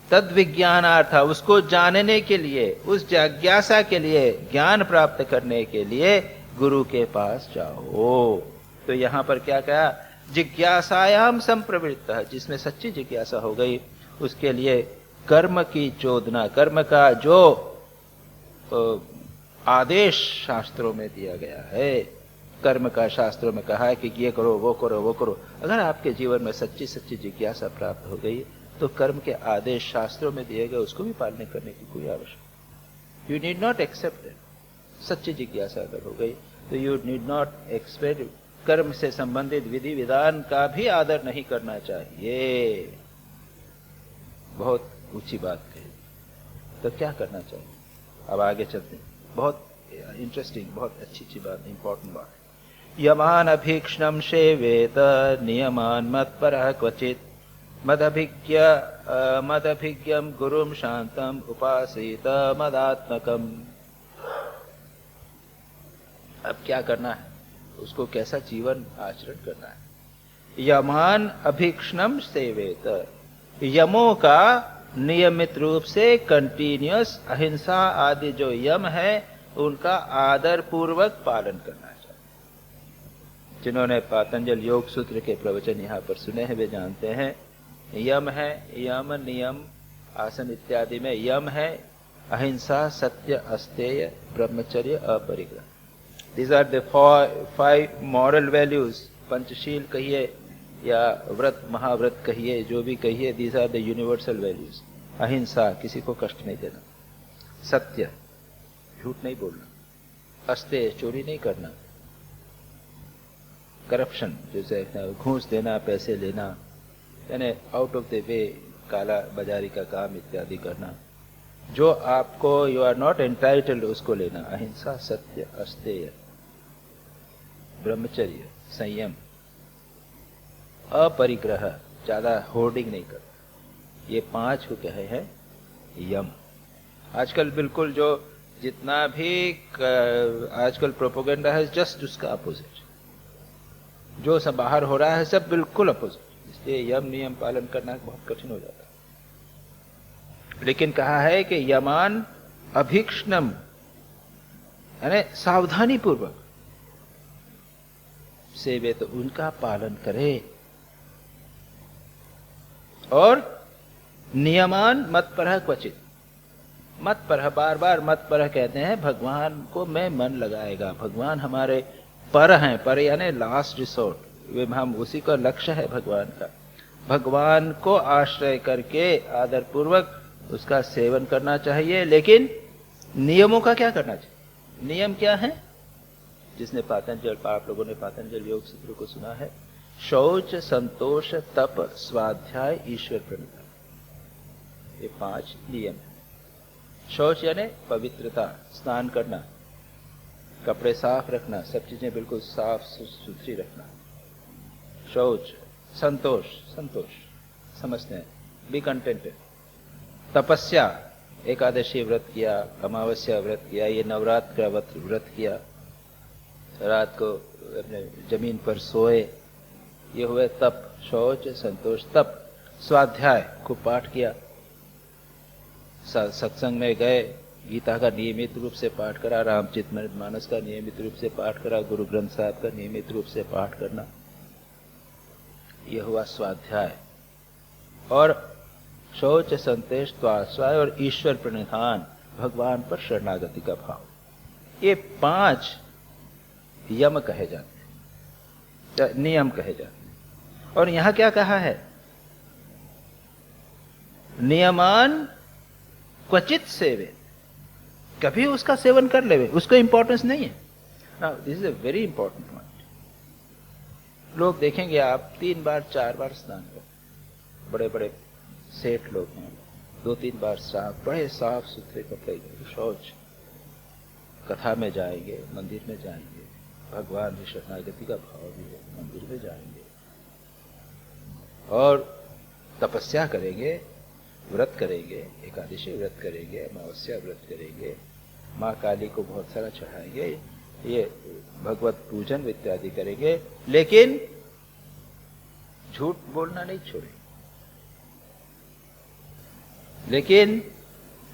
तद विज्ञानार्थ, उसको जानने के लिए, उस जिज्ञासा के लिए, ज्ञान प्राप्त करने के लिए गुरु के पास जाओ। तो यहां पर क्या कहा, जिज्ञासायाम संप्रवृत्त, जिसमें सच्ची जिज्ञासा हो गई उसके लिए कर्म की चोदना, कर्म का जो आदेश शास्त्रों में दिया गया है, कर्म का शास्त्रों में कहा है कि ये करो वो करो वो करो। अगर आपके जीवन में सच्ची सच्ची जिज्ञासा प्राप्त हो गई तो कर्म के आदेश शास्त्रों में दिए गए उसको भी पालने करने की कोई आवश्यकता, you need not accept it. सच्ची जिज्ञासा अगर हो गई तो यू नीड नॉट एक्सपेक्ट, कर्म से संबंधित विधि विधान का भी आदर नहीं करना चाहिए। बहुत ऊंची बात कही। तो क्या करना चाहिए, अब आगे चलते हैं। बहुत इंटरेस्टिंग, बहुत अच्छी बात, इंपॉर्टेंट बात। यमान अभीक्ष्णम सेवेत नियमान मत्परः क्वचित् मदभिज्ञम गुरुम शांतम उपासीत मदात्मकम। अब क्या करना है, उसको कैसा जीवन आचरण करना है। यमान अभीक्ष्णम सेवेत, यमों का नियमित रूप से कंटिन्यूअस अहिंसा आदि जो यम है उनका आदर पूर्वक पालन करना चाहिए। जिन्होंने पातंजल योग सूत्र के प्रवचन यहाँ पर सुने हैं वे जानते हैं, यम है, यम नियम आसन इत्यादि में यम है अहिंसा, सत्य, अस्तेय, ब्रह्मचर्य, अपरिग्रह। These are the 5 moral values. पंचशील कहिए या व्रत महाव्रत कहिए, जो भी कहिए, these are the universal values. अहिंसा, किसी को कष्ट नहीं देना। सत्य, झूठ नहीं बोलना। अस्तेय, चोरी नहीं करना। करप्शन, जैसे घूस देना, पैसे लेना, यानी आउट ऑफ द वे काला बाजारी का काम इत्यादि करना। जो आपको यू आर नॉट एंटाइटल्ड उसको लेना। अहिंसा, सत्य, अस्तेय, ब्रह्मचर्य, संयम, अपरिग्रह, ज्यादा होर्डिंग नहीं करना। ये 5 को कहे हैं यम। आजकल बिल्कुल जो जितना भी आजकल प्रोपेगेंडा है जस्ट उसका अपोजिट। जो सब बाहर हो रहा है सब बिल्कुल अपोजिट। इसलिए यम नियम पालन करना बहुत कठिन हो जाता है। लेकिन कहा है कि यमान अभीक्ष्णम, यानी सावधानी पूर्वक सेवे, तो उनका पालन करे। और नियमान मत्परः क्वचित, मत्परः, बार बार मत्परः कहते हैं, भगवान को मैं मन लगाएगा। भगवान हमारे पर हैं, पर यानी लास्ट रिसोर्ट, वे हम उसी का लक्ष्य है भगवान का। भगवान को आश्रय करके आदर पूर्वक उसका सेवन करना चाहिए। लेकिन नियमों का क्या करना चाहिए? नियम क्या है? जिसने पातंजल, आप लोगों ने पातंजल योग सूत्र को सुना है, शौच, संतोष, तप, स्वाध्याय, ईश्वर प्रणिधान, ये 5 नियम है। शौच यानी पवित्रता, स्नान करना, कपड़े साफ रखना, सब चीजें बिल्कुल साफ सुथरी रखना। शौच, संतोष, संतोष समझते हैं, बी कंटेंटेड। तपस्या, एकादशी व्रत किया, अमावस्या व्रत किया, ये नवरात्र का व्रत किया, रात को अपने जमीन पर सोए, ये हुए तप। शौच, संतोष, तप। स्वाध्याय, खूब पाठ किया, सत्संग में गए, गीता का नियमित रूप से पाठ करा, रामचरितमानस का नियमित रूप से पाठ करा, गुरु ग्रंथ साहब का नियमित रूप से पाठ करना, यह हुआ स्वाध्याय। और शौच, संतोष, स्वाध्याय और ईश्वर प्रणिधान, भगवान पर शरणागति का भाव, ये 5 यम कहे जाते हैं, नियम कहे जाते हैं। और यहां क्या कहा है? नियमान क्वचित सेवे, कभी उसका सेवन कर लेवे, उसको इंपॉर्टेंस नहीं है। Now this is a very important point. लोग देखेंगे आप 3 बार 4 बार स्नान करते, बड़े बड़े सेठ लोग हैं, 2-3 बार साफ, बड़े साफ सुथरे कपड़े, शौच, कथा में जाएंगे, मंदिर में जाएंगे, भगवान की शरणागति का भाव भी है, मंदिर में जाएंगे, और तपस्या करेंगे, व्रत करेंगे, एकादशी व्रत करेंगे, अमावस्या व्रत करेंगे, माँ काली को बहुत सारा चढ़ाएंगे, ये भगवत पूजन इत्यादि करेंगे, लेकिन झूठ बोलना नहीं छोड़ेंगे। लेकिन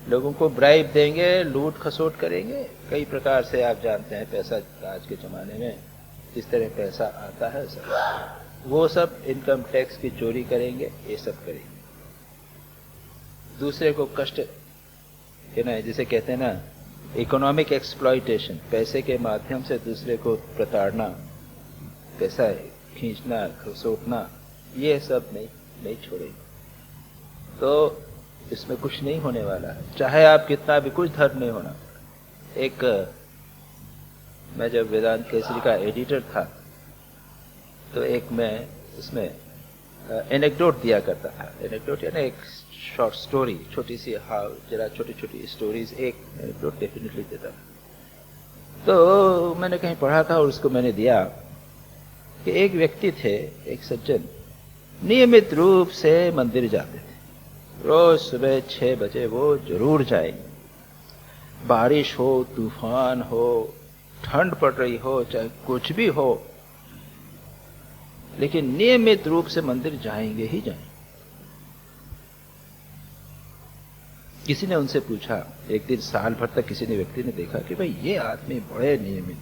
लोगों को ब्राइब देंगे, लूट खसोट करेंगे, कई प्रकार से आप जानते हैं पैसा आज के जमाने में किस तरह पैसा आता है, सब वो सब इनकम टैक्स की चोरी करेंगे, ये सब करेंगे। दूसरे को कष्ट ना, जिसे कहते हैं ना इकोनॉमिक एक्सप्लॉइटेशन, पैसे के माध्यम से दूसरे को प्रताड़ना, पैसा खींचना, खसोटना, ये सब नहीं छोड़ेंगे। तो इसमें कुछ नहीं होने वाला है, चाहे आप कितना भी कुछ धर्म नहीं होना। एक मैं जब वेदांत केसरी का एडिटर था तो एक मैं उसमें एनेक्डोट दिया करता था। एनेक्डोट यानी एक शॉर्ट स्टोरी, छोटी सी, जरा छोटी छोटी स्टोरीज, एक एनेक्डोट डेफिनेटली देता था। तो मैंने कहीं पढ़ा था और उसको मैंने दिया कि एक व्यक्ति थे, एक सज्जन, नियमित रूप से मंदिर जाते थे। रोज सुबह 6 बजे वो जरूर जाएंगे, बारिश हो, तूफान हो, ठंड पड़ रही हो, चाहे कुछ भी हो, लेकिन नियमित रूप से मंदिर जाएंगे ही जाएंगे। किसी ने उनसे पूछा, एक दिन साल भर तक किसी ने व्यक्ति ने देखा कि भाई ये आदमी बड़े नियमित,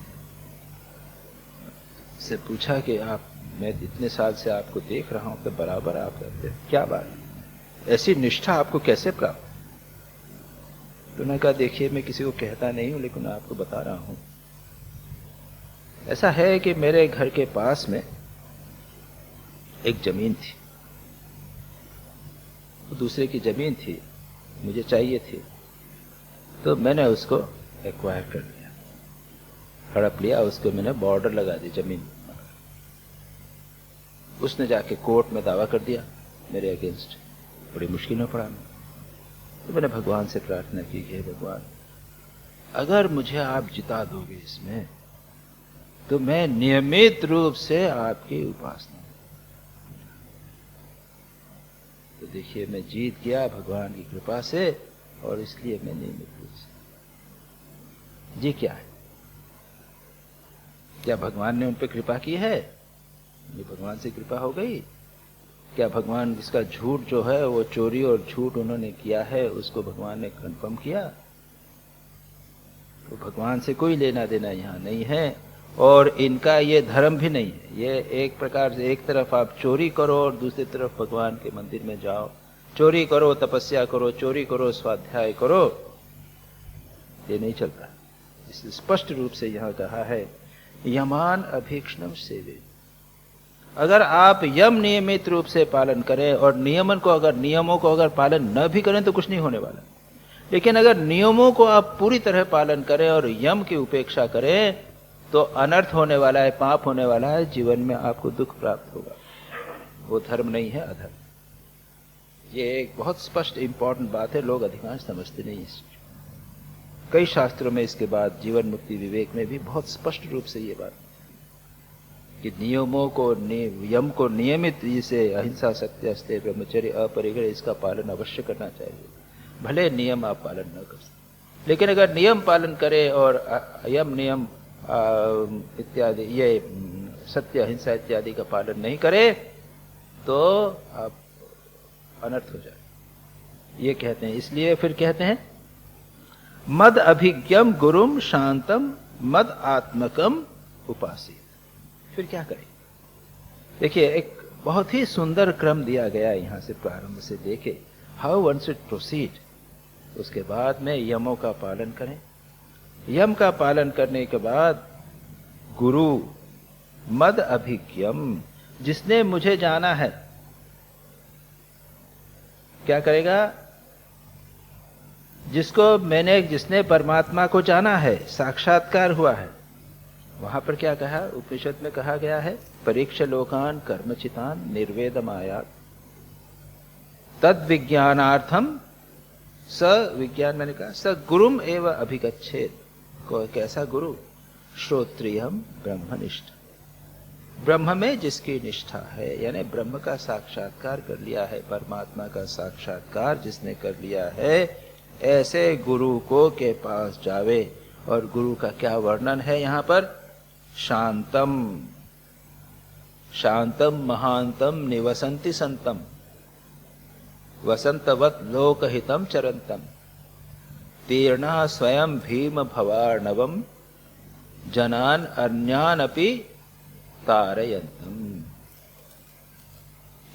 से पूछा कि आप, मैं इतने साल से आपको देख रहा हूं तो बराबर आप करते हैं, क्या बात है, ऐसी निष्ठा आपको कैसे प्राप्त? तो उन्होंने कहा, देखिए मैं किसी को कहता नहीं हूं, लेकिन आपको बता रहा हूं। ऐसा है कि मेरे घर के पास में एक जमीन थी, दूसरे की जमीन थी, मुझे चाहिए थी, तो मैंने उसको एक्वायर कर लिया, हड़प लिया, उसको मैंने बॉर्डर लगा दी जमीन। उसने जाके कोर्ट में दावा कर दिया मेरे अगेंस्ट, बड़ी मुश्किल में पड़ा मैं। तो मैंने भगवान से प्रार्थना की कि भगवान, अगर मुझे आप जिता दोगे इसमें, तो मैं नियमित रूप से आपकी उपासना। तो देखिए मैं जीत गया भगवान की कृपा से, और इसलिए मैं नियमित रूप से। जी क्या है, क्या भगवान ने उन पर कृपा की है? ये भगवान से कृपा हो गई क्या? भगवान इसका झूठ जो है, वो चोरी और झूठ उन्होंने किया है, उसको भगवान ने कंफर्म किया? तो भगवान से कोई लेना देना यहां नहीं है, और इनका ये धर्म भी नहीं है। ये एक प्रकार से, एक तरफ आप चोरी करो और दूसरी तरफ भगवान के मंदिर में जाओ, चोरी करो, तपस्या करो, चोरी करो, स्वाध्याय करो, ये नहीं चलता। इसे स्पष्ट रूप से यहां कहा है, यमान अभीक्ष्णम सेवे। अगर आप यम नियमित रूप से पालन करें, और नियमों को अगर पालन न भी करें तो कुछ नहीं होने वाला, लेकिन अगर नियमों को आप पूरी तरह पालन करें और यम की उपेक्षा करें तो अनर्थ होने वाला है, पाप होने वाला है, जीवन में आपको दुख प्राप्त होगा। वो धर्म नहीं है, अधर्म। ये एक बहुत स्पष्ट इंपॉर्टेंट बात है, लोग अधिकांश समझते नहीं इस। कई शास्त्रों में इसके बाद जीवन मुक्ति विवेक में भी बहुत स्पष्ट रूप से ये बात कि नियमों को, यम को नियमित, जैसे अहिंसा, सत्य, अस्तेय, ब्रह्मचर्य, अपरिग्रह, इसका पालन अवश्य करना चाहिए। भले नियम आप पालन न कर सकें, लेकिन अगर नियम पालन करें और यम नियम इत्यादि, ये सत्य, अहिंसा इत्यादि का पालन नहीं करे तो आप अनर्थ हो जाए, ये कहते हैं। इसलिए फिर कहते हैं, मद अभिज्ञम गुरुम शांतम मद आत्मकम उपासित। फिर क्या करें? देखिए एक बहुत ही सुंदर क्रम दिया गया यहां से, प्रारंभ से देखे हाउ वन शुड प्रोसीड। उसके बाद में यमों का पालन करें, यम का पालन करने के बाद गुरु, मद अभिज्ञम, जिसने मुझे जाना है क्या करेगा? जिसने परमात्मा को जाना है, साक्षात्कार हुआ है, वहां पर क्या कहा? उपनिषद में कहा गया है, परीक्ष लोकान कर्मचितान निर्वेदमायात तद विज्ञानार्थम स, विज्ञान मैंने कहा, स गुरुम एव अभिगच्छेत। को कैसा गुरु? श्रोत्रियम ब्रह्मनिष्ठ, ब्रह्म में जिसकी निष्ठा है, यानी ब्रह्म का साक्षात्कार कर लिया है, परमात्मा का साक्षात्कार जिसने कर लिया है, ऐसे गुरु को के पास जावे। और गुरु का क्या वर्णन है यहाँ पर? शांतम, शांतम महांतम निवसंति संतम, वसंतवत लोकहितम चरंतम, तीर्णा स्वयं भीम भवार्णवम, जनान अन्यान अपि तारयन्तम।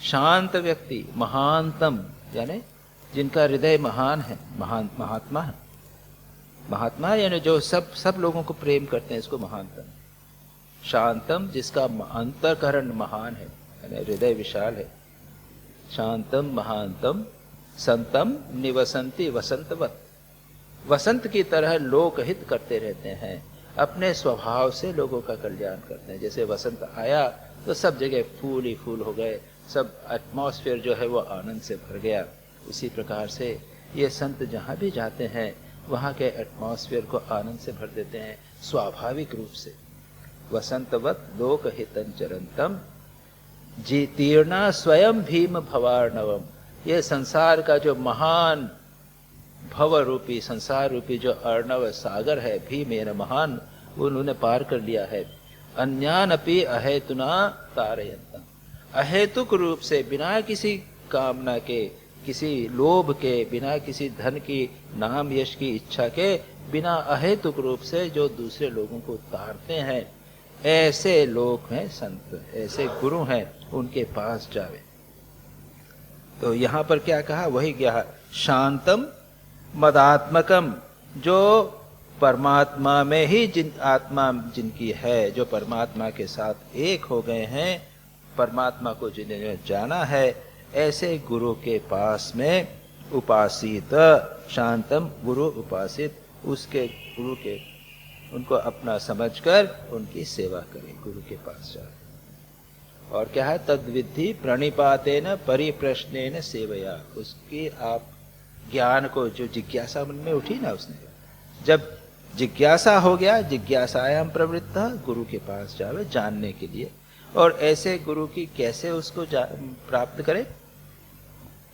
शांत व्यक्ति, महानतम यानी जिनका हृदय महान है, महान महात्मा है। महात्मा यानी जो सब लोगों को प्रेम करते हैं, इसको महानतम। शांतम जिसका अंतःकरण महान है, यानी हृदय विशाल है। शांतम महानतम संतम निवसंति वसंतवत, वसंत की तरह लोकहित करते रहते हैं, अपने स्वभाव से लोगों का कल्याण करते हैं। जैसे वसंत आया तो सब जगह फूल ही फूल हो गए, सब एटमॉस्फेयर जो है वो आनंद से भर गया। उसी प्रकार से ये संत जहाँ भी जाते हैं वहाँ के एटमॉस्फेयर को आनंद से भर देते हैं, स्वाभाविक रूप से। वसंतवत लोकहितं चरंतम, जीतीर्णा स्वयं भीम भवार्णवम। ये संसार का जो महान भव रूपी, संसार रूपी जो अर्णव सागर है, भीम यानी महान, उन्होंने पार कर लिया है। अन्यान अपि अहेतुना तारयन्तम, अहेतुक रूप से, बिना किसी कामना के, किसी लोभ के, बिना किसी धन की, नाम यश की इच्छा के, बिना अहेतुक रूप से जो दूसरे लोगों को तारते हैं, ऐसे लोग हैं संत, ऐसे गुरु हैं, उनके पास जावे। तो यहां पर क्या कहा? वही क्या? शांतम मदात्मकम, जो परमात्मा में ही जिन आत्मा जिनकी है, जो परमात्मा के साथ एक हो गए हैं, परमात्मा को जिन्हें जाना है, ऐसे गुरु के पास में उपासित, शांतम गुरु उपासित, उसके गुरु के, उनको अपना समझकर उनकी सेवा करें, गुरु के पास जाए। और क्या है? तद्विधि प्रणिपातेन परिप्रश्नेन सेवया, उसकी आप ज्ञान को, जो जिज्ञासा मन में उठी ना, उसने जब जिज्ञासा हो गया, जिज्ञासायाम प्रवृत्ता, गुरु के पास जावे जानने के लिए। और ऐसे गुरु की कैसे उसको प्राप्त करे?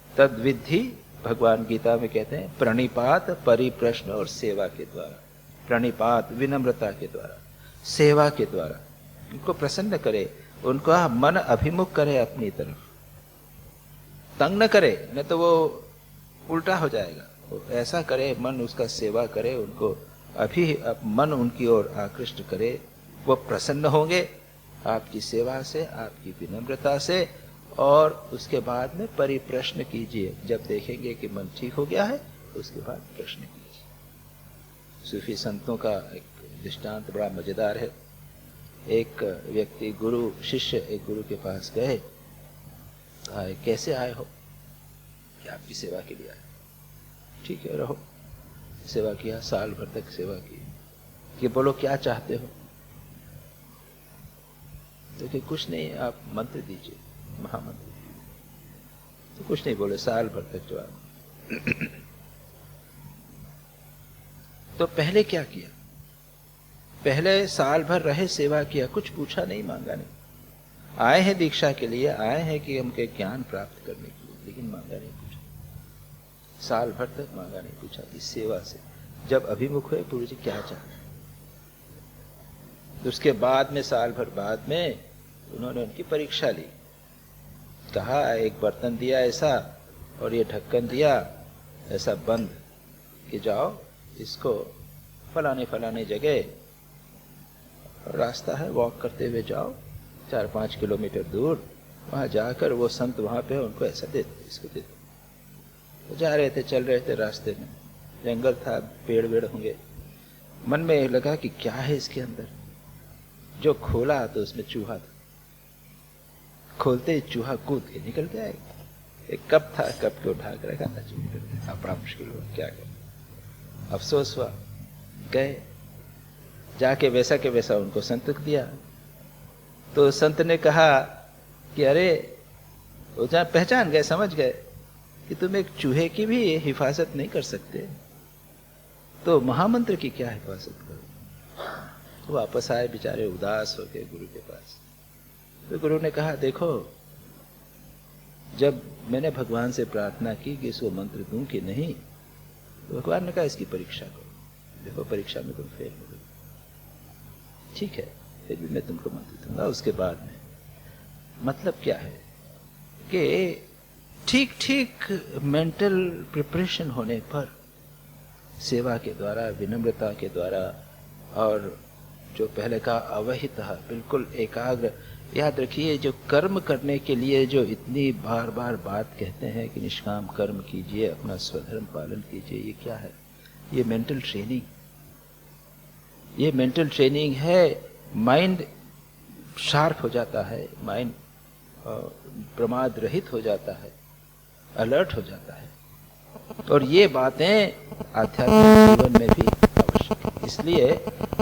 तद्विधि, भगवान गीता में कहते हैं, प्रणिपात, परिप्रश्न और सेवा के द्वारा। प्रणिपात विनम्रता के द्वारा, सेवा के द्वारा उनको प्रसन्न करे, उनका मन अभिमुख करे अपनी तरफ, तंग न करे, नहीं तो वो उल्टा हो जाएगा। वो ऐसा करे, मन उसका सेवा करे, उनको मन उनकी ओर आकृष्ट करे, वो प्रसन्न होंगे आपकी सेवा से, आपकी विनम्रता से। और उसके बाद में परिप्रश्न कीजिए, जब देखेंगे कि मन ठीक हो गया है, उसके बाद प्रश्न कीजिए। सूफी संतों का एक दृष्टांत बड़ा मजेदार है। एक व्यक्ति, गुरु शिष्य एक गुरु के पास गए, कहा कैसे आए हो? कि आपकी सेवा के लिए आए। ठीक है, रहो। सेवा किया, साल भर तक सेवा की। कि बोलो क्या चाहते हो? तो कि कुछ नहीं, आप मंत्र दीजिए, महामंत्र। तो कुछ नहीं बोले, साल भर तक जवाब। तो पहले क्या किया? पहले साल भर रहे, सेवा किया, कुछ पूछा नहीं, मांगा नहीं। आए हैं दीक्षा के लिए, आए हैं कि हमके ज्ञान प्राप्त करने के लिए, लेकिन मांगा नहीं, पूछा। साल भर तक मांगा नहीं, पूछा। इस सेवा से जब अभिमुख हुए, गुरु जी क्या चाहते? तो उसके बाद में, साल भर बाद में, उन्होंने उनकी परीक्षा ली। कहा एक बर्तन दिया ऐसा, और ये ढक्कन दिया ऐसा बंद, कि जाओ इसको फलाने फलाने जगह रास्ता है, वॉक करते हुए जाओ 4-5 किलोमीटर दूर, वहां जाकर वो संत वहां पे, उनको ऐसा दे दो, इसको दे दो। तो जा रहे थे, चल रहे थे, रास्ते में जंगल था, पेड़ वेड़ होंगे। मन में लगा कि क्या है इसके अंदर। जो खोला तो उसमें चूहा था। खोलते ही चूहा कूद के निकल गया। एक कप था, कप को ढाक रखा था, चूहे। बड़ा मुश्किल हुआ, क्या करें। अफसोस हुआ, गए जाके वैसा के वैसा उनको संत को दिया। तो संत ने कहा कि अरे, वो जहाँ पहचान गए, समझ गए कि तुम एक चूहे की भी हिफाजत नहीं कर सकते, तो महामंत्र की क्या हिफाजत करो। तो वापस आए बेचारे उदास होके गुरु के पास। तो गुरु ने कहा, देखो, जब मैंने भगवान से प्रार्थना की कि इसको मंत्र दूं कि नहीं, तो भगवान ने कहा इसकी परीक्षा करो, देखो परीक्षा में तुम फेल हो गए, ठीक है, फिर भी मैं तुमको मंत्र दूंगा उसके बाद में। मतलब क्या है कि ठीक ठीक मेंटल प्रिपरेशन होने पर सेवा के द्वारा, विनम्रता के द्वारा, और जो पहले का अवहित, बिल्कुल एकाग्र। याद रखिए, जो कर्म करने के लिए जो इतनी बार बार बात कहते हैं कि निष्काम कर्म कीजिए, अपना स्वधर्म पालन कीजिए, ये क्या है? ये मेंटल ट्रेनिंग, ये मेंटल ट्रेनिंग है। माइंड शार्प हो जाता है, माइंड प्रमाद रहित हो जाता है, अलर्ट हो जाता है। और ये बातें आध्यात्मिक जीवन में भी आवश्यक है। इसलिए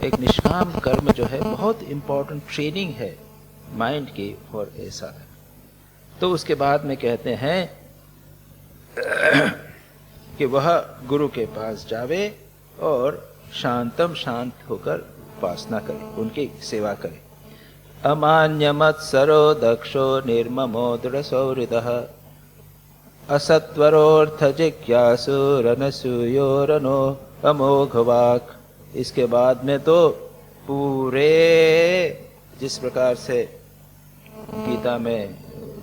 एक निष्काम कर्म जो है बहुत इंपॉर्टेंट ट्रेनिंग है माइंड की फॉर ए साधक। तो उसके बाद में कहते हैं कि वह गुरु के पास जावे और शांतम शांत होकर उपासना करे, उनकी सेवा करे। अमान्यमत्सरो दक्षो निर्ममो दृढ़सौहृदः असत्वरोर्थ जिज्ञासु रनसूयोरनो अमोघवाक्। इसके बाद में तो पूरे, जिस प्रकार से गीता में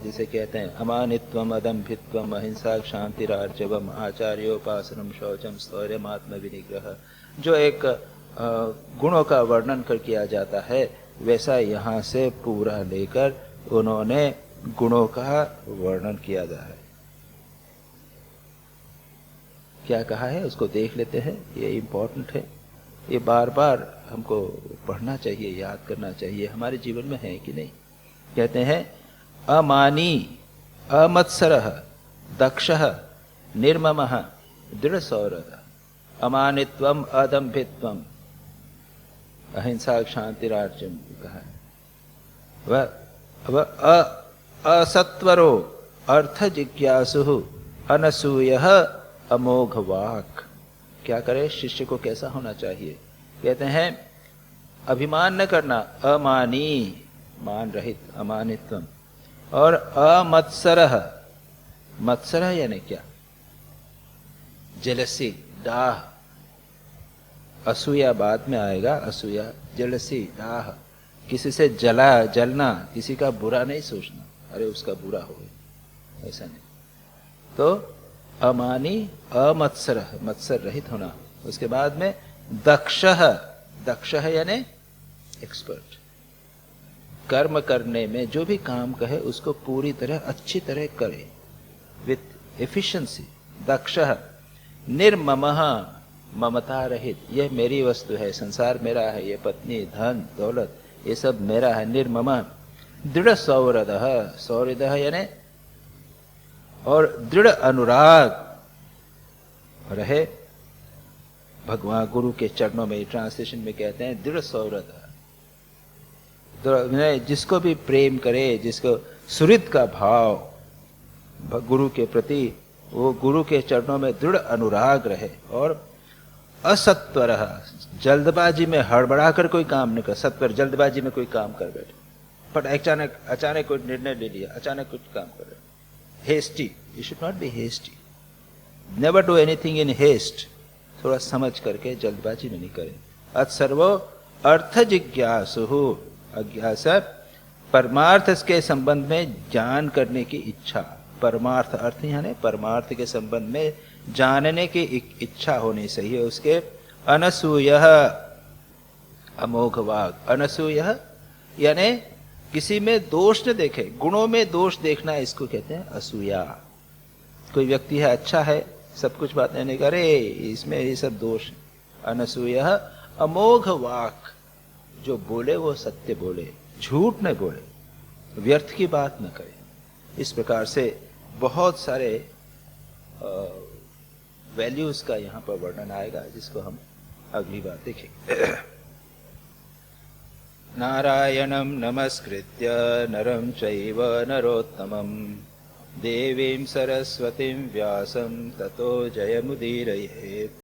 जिसे कहते हैं अमानित्वम अदम्भित्वम अहिंसा क्षांतिरार्जवम आचार्योपासनम शौचम स्थौर्यम आत्म विनिग्रह, जो एक गुणों का वर्णन कर किया जाता है, वैसा यहाँ से पूरा लेकर उन्होंने गुणों का वर्णन किया जा है। क्या कहा है उसको देख लेते हैं, ये इम्पोर्टेंट है, ये बार बार हमको पढ़ना चाहिए, याद करना चाहिए, हमारे जीवन में है कि नहीं। कहते हैं अमानी अमत्सरः दक्षः निर्ममः दृढ़सौहृदः अमानित्वम अदम्भित्वम अहिंसा क्षांतिरार्जवम कहा है। वह असत्वरो अर्थ जिज्ञासु अनसूयः अमोघवाक्। क्या करे, शिष्य को कैसा होना चाहिए? कहते हैं अभिमान न करना, अमानी, मान रहित, अमानित्वम, और अमत्सरः, मत्सरः यानी क्या? जेलसी, डाह, असूया बाद में आएगा, असूया, जेलसी, डाह, किसी से जलना, किसी का बुरा नहीं सोचना, अरे उसका बुरा हो, ऐसा नहीं। तो अमानी अमत्सरः, मत्सर रहित होना। उसके बाद में दक्षः, दक्षः यानी एक्सपर्ट, कर्म करने में जो भी काम कहे उसको पूरी तरह अच्छी तरह करे, विथ एफिशिएंसी। दक्षः निर्ममः, ममता रहित, यह मेरी वस्तु है, संसार मेरा है, ये पत्नी, धन, दौलत, ये सब मेरा है, निर्ममः। दृढ़ सौहृदः, सौहृदः यानी और दृढ़ अनुराग रहे भगवान गुरु के चरणों में। ट्रांसलेशन में कहते हैं दृढ़ सौहृद, जिसको भी प्रेम करे, जिसको सुहृद का भाव गुरु के प्रति, वो गुरु के चरणों में दृढ़ अनुराग रहे। और असत्वरः, जल्दबाजी में हड़बड़ा कर कोई काम नहीं कर। सत्वर जल्दबाजी में कोई काम कर बैठे, बट अचानक कोई निर्णय ले लिया, अचानक कुछ काम कर रहे, hasty, you should not be hasty, never do anything in haste, थोड़ा समझ करके जल्दबाजी में नहीं करें। अत्सर्वो अर्थ जिज्ञासु, अज्ञासा परमार्थ के संबंध में जान करने की इच्छा, परमार्थ अर्थ यानी परमार्थ के संबंध में जानने की इच्छा होनी चाहिए उसके। अनसूयः, अमोघवाक्, अनसूयः यानी किसी में दोष न देखे, गुणों में दोष देखना, इसको कहते हैं असूया। कोई व्यक्ति है, अच्छा है, सब कुछ बातें नहीं करे, इसमें ये सब दोष। अनसूयः अमोघवाक्, जो बोले वो सत्य बोले, झूठ न बोले, व्यर्थ की बात न करे। इस प्रकार से बहुत सारे वैल्यूज का यहाँ पर वर्णन आएगा, जिसको हम अगली बार देखेंगे। नारायणं नमस्कृत्य नरं चैव नरोत्तमं देवीं सरस्वतीं व्यासं ततो जयमुदीरयेत्।